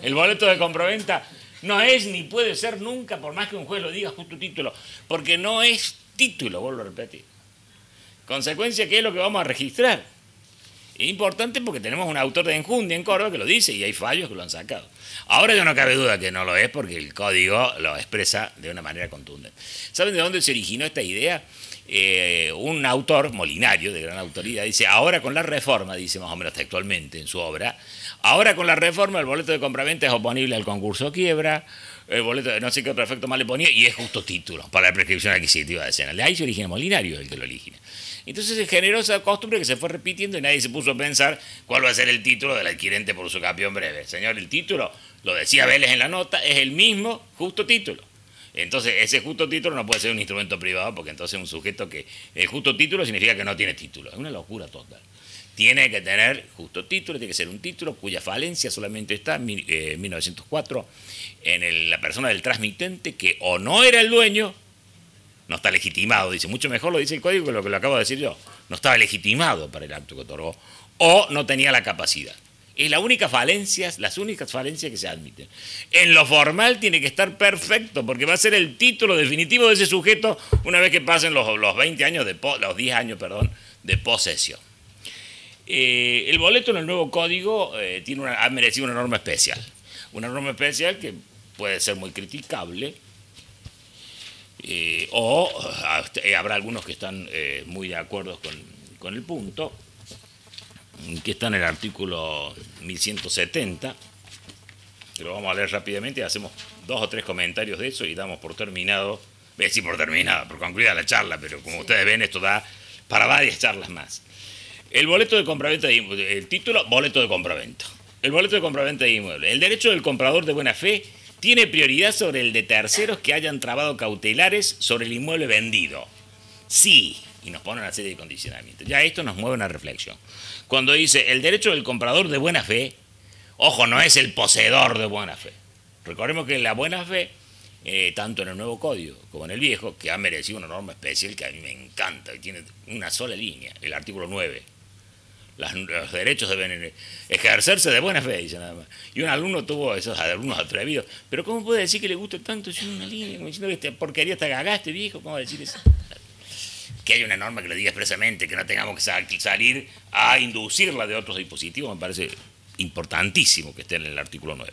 El boleto de compraventa no es ni puede ser nunca, por más que un juez lo diga, justo título, porque no es título, vuelvo a repetir. Consecuencia, ¿qué es lo que vamos a registrar? Es importante porque tenemos un autor de enjundia en Córdoba que lo dice y hay fallos que lo han sacado. Ahora ya no cabe duda que no lo es porque el código lo expresa de una manera contundente. ¿Saben de dónde se originó esta idea? Un autor, Molinario, de gran autoridad, dice, ahora con la reforma, dice más o menos textualmente en su obra, ahora con la reforma el boleto de compraventa es oponible al concurso quiebra, el boleto de no sé qué otro efecto más le ponía, y es justo título para la prescripción adquisitiva de Sena. De ahí se origina Molinario, el que lo origina. Entonces se generó esa costumbre que se fue repitiendo y nadie se puso a pensar cuál va a ser el título del adquirente por usucapión breve. Señor, el título, lo decía Vélez en la nota, es el mismo justo título. Entonces ese justo título no puede ser un instrumento privado porque entonces un sujeto que... El justo título significa que no tiene título. Es una locura total. Tiene que tener justo título, tiene que ser un título cuya falencia solamente está en 1904 en la persona del transmitente que o no era el dueño, no está legitimado, dice, mucho mejor lo dice el código que lo acabo de decir yo, no estaba legitimado para el acto que otorgó, o no tenía la capacidad. Es las únicas falencias que se admiten. En lo formal tiene que estar perfecto, porque va a ser el título definitivo de ese sujeto una vez que pasen los 20 años los 10 años, perdón, de posesión. El boleto en el nuevo código ha merecido una norma especial. Una norma especial que puede ser muy criticable, habrá algunos que están muy de acuerdo con el punto, que está en el artículo 1170, que lo vamos a leer rápidamente y hacemos 2 o 3 comentarios de eso y damos por terminado, voy a decir por concluida la charla, pero como ustedes ven esto da para varias charlas más. El boleto de compraventa de inmueble, el título, boleto de compraventa. El boleto de compraventa de inmueble. El derecho del comprador de buena fe tiene prioridad sobre el de terceros que hayan trabado cautelares sobre el inmueble vendido. Sí, y nos ponen una serie de condicionamientos. Ya esto nos mueve una reflexión. Cuando dice el derecho del comprador de buena fe, ojo, no es el poseedor de buena fe. Recordemos que la buena fe, tanto en el nuevo código como en el viejo, que ha merecido una norma especial que a mí me encanta, y tiene una sola línea, el artículo 9. Los derechos deben ejercerse de buena fe, dice nada más. Y un alumno tuvo esos alumnos atrevidos. Pero ¿cómo puede decir que le gusta tanto si una línea? Como diciendo que esta porquería está cagaste, viejo. ¿Cómo va a decir eso? Que haya una norma que lo diga expresamente, que no tengamos que salir a inducirla de otros dispositivos, me parece importantísimo que esté en el artículo 9.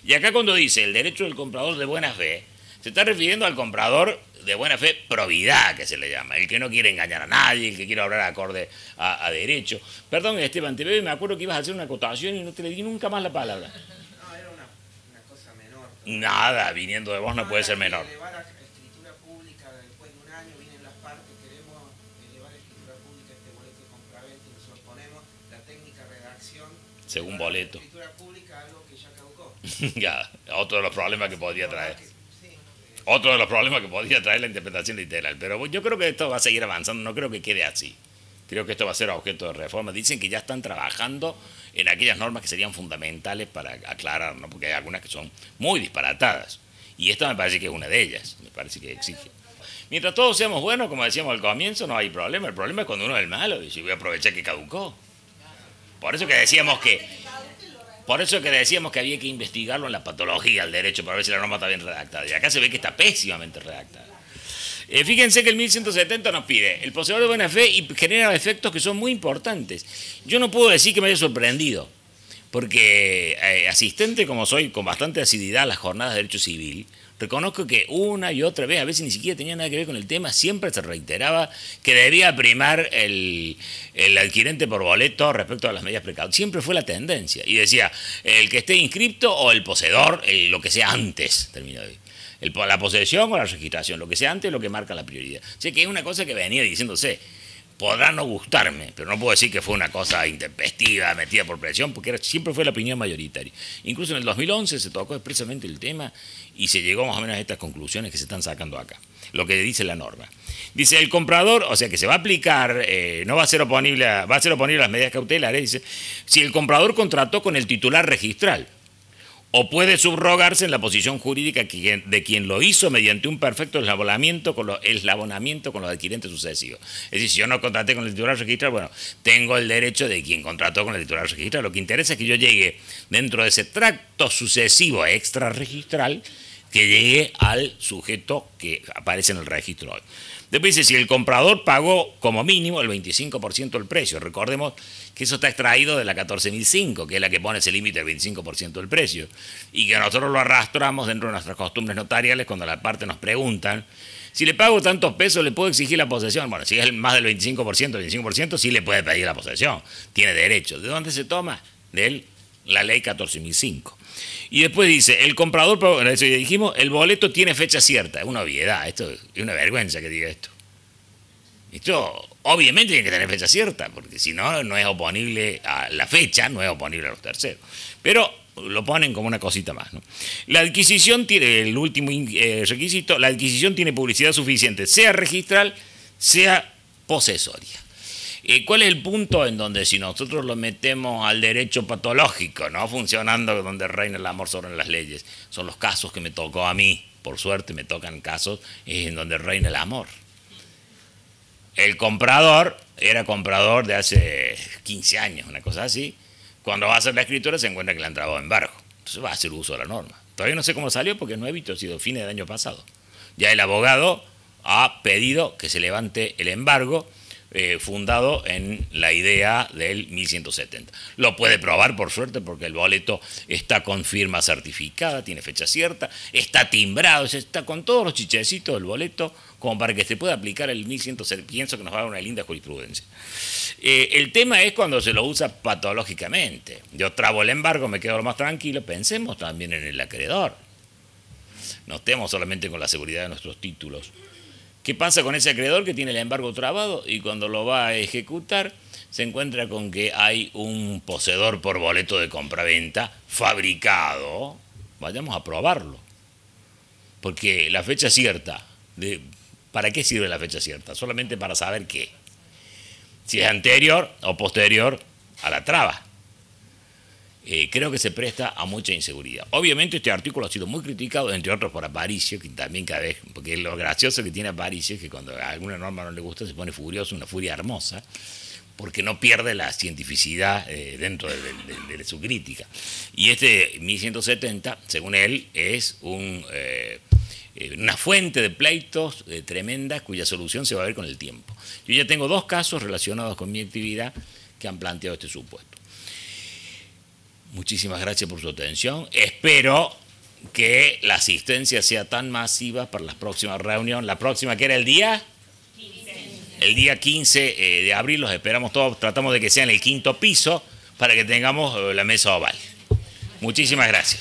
Y acá cuando dice el derecho del comprador de buena fe, se está refiriendo al comprador de buena fe probidad, que se le llama, el que no quiere engañar a nadie, el que quiere obrar acorde a derecho. Perdón, Esteban, te veo y me acuerdo que ibas a hacer una acotación y no te le di nunca más la palabra. No, era una cosa menor. Nada, viniendo de vos no puede ser menor. Elevar a escritura pública después de un año, vienen las partes, queremos elevar a escritura pública este boleto de compraventa y nosotros ponemos la técnica redacción. Según boleto. Escritura pública, algo que ya caducó. Ya, otro de los problemas que podría traer. Otro de los problemas que podría traer la interpretación literal. Pero yo creo que esto va a seguir avanzando, no creo que quede así. Creo que esto va a ser objeto de reforma. Dicen que ya están trabajando en aquellas normas que serían fundamentales para aclarar, ¿no? Porque hay algunas que son muy disparatadas. Y esta me parece que es una de ellas, me parece que exige. Mientras todos seamos buenos, como decíamos al comienzo, no hay problema. El problema es cuando uno es el malo y si voy a aprovechar que caducó. Por eso que decíamos que había que investigarlo en la patología del derecho para ver si la norma está bien redactada. Y acá se ve que está pésimamente redactada. Fíjense que el 1170 nos pide el poseedor de buena fe y genera efectos que son muy importantes. Yo no puedo decir que me haya sorprendido, porque asistente como soy con bastante asiduidad a las jornadas de derecho civil, reconozco que una y otra vez, a veces ni siquiera tenía nada que ver con el tema, siempre se reiteraba que debía primar el adquirente por boleto respecto a las medidas precautorias. Siempre fue la tendencia. Y decía, el que esté inscripto o el poseedor, lo que sea antes, terminó de la posesión o la registración, lo que sea antes es lo que marca la prioridad. O sea que es una cosa que venía diciéndose. Podrá no gustarme, pero no puedo decir que fue una cosa intempestiva, metida por presión, porque siempre fue la opinión mayoritaria. Incluso en el 2011 se tocó expresamente el tema y se llegó más o menos a estas conclusiones que se están sacando acá, lo que dice la norma. Dice, el comprador, o sea que se va a aplicar, no va a ser oponible, va a ser oponible a las medidas cautelares, dice, si el comprador contrató con el titular registral, o puede subrogarse en la posición jurídica de quien lo hizo mediante un perfecto eslabonamiento con los adquirentes sucesivos. Es decir, si yo no contraté con el titular registral, bueno, tengo el derecho de quien contrató con el titular registral. Lo que interesa es que yo llegue dentro de ese tracto sucesivo extrarregistral, que llegue al sujeto que aparece en el registro hoy. Después dice, si el comprador pagó como mínimo el 25% del precio, recordemos que eso está extraído de la 14.005, que es la que pone ese límite del 25% del precio, y que nosotros lo arrastramos dentro de nuestras costumbres notariales cuando la parte nos preguntan, si le pago tantos pesos, ¿le puedo exigir la posesión? Bueno, si es más del 25%, sí le puede pedir la posesión, tiene derecho. ¿De dónde se toma? De la ley 14.005. Y después dice, el comprador, eso ya dijimos, el boleto tiene fecha cierta. Es una obviedad, esto es una vergüenza que diga esto. Esto obviamente tiene que tener fecha cierta, porque si no, no es oponible a la fecha, no es oponible a los terceros. Pero lo ponen como una cosita más, ¿no? La adquisición tiene, el último requisito, la adquisición tiene publicidad suficiente, sea registral, sea posesoria. ¿Cuál es el punto en donde si nosotros lo metemos al derecho patológico, no funcionando donde reina el amor sobre las leyes? Son los casos que me tocó a mí, por suerte me tocan casos en donde reina el amor. El comprador era comprador de hace 15 años, una cosa así. Cuando va a hacer la escritura se encuentra que le han trabado embargo. Entonces va a hacer uso de la norma. Todavía no sé cómo salió porque no he visto, ha sido fines del año pasado. Ya el abogado ha pedido que se levante el embargo fundado en la idea del 1170. Lo puede probar, por suerte, porque el boleto está con firma certificada, tiene fecha cierta, está timbrado, está con todos los chichecitos del boleto, como para que se pueda aplicar el 1170. Pienso que nos va a dar una linda jurisprudencia. El tema es cuando se lo usa patológicamente. Yo trabo el embargo, me quedo lo más tranquilo. Pensemos también en el acreedor. No estemos solamente con la seguridad de nuestros títulos. ¿Qué pasa con ese acreedor que tiene el embargo trabado y cuando lo va a ejecutar se encuentra con que hay un poseedor por boleto de compraventa fabricado? Vayamos a probarlo. Porque la fecha cierta, ¿para qué sirve la fecha cierta? Solamente para saber qué. Si es anterior o posterior a la traba. Creo que se presta a mucha inseguridad. Obviamente este artículo ha sido muy criticado, entre otros por Aparicio, que también cada vez, porque lo gracioso que tiene Aparicio es que cuando a alguna norma no le gusta se pone furioso, una furia hermosa, porque no pierde la cientificidad dentro de su crítica. Y este 1170, según él, es una fuente de pleitos tremenda cuya solución se va a ver con el tiempo. Yo ya tengo 2 casos relacionados con mi actividad que han planteado este supuesto. Muchísimas gracias por su atención. Espero que la asistencia sea tan masiva para la próxima reunión. La próxima, que era el día 15. El día 15 de abril, los esperamos todos. Tratamos de que sea en el 5º piso para que tengamos la mesa oval. Muchísimas gracias.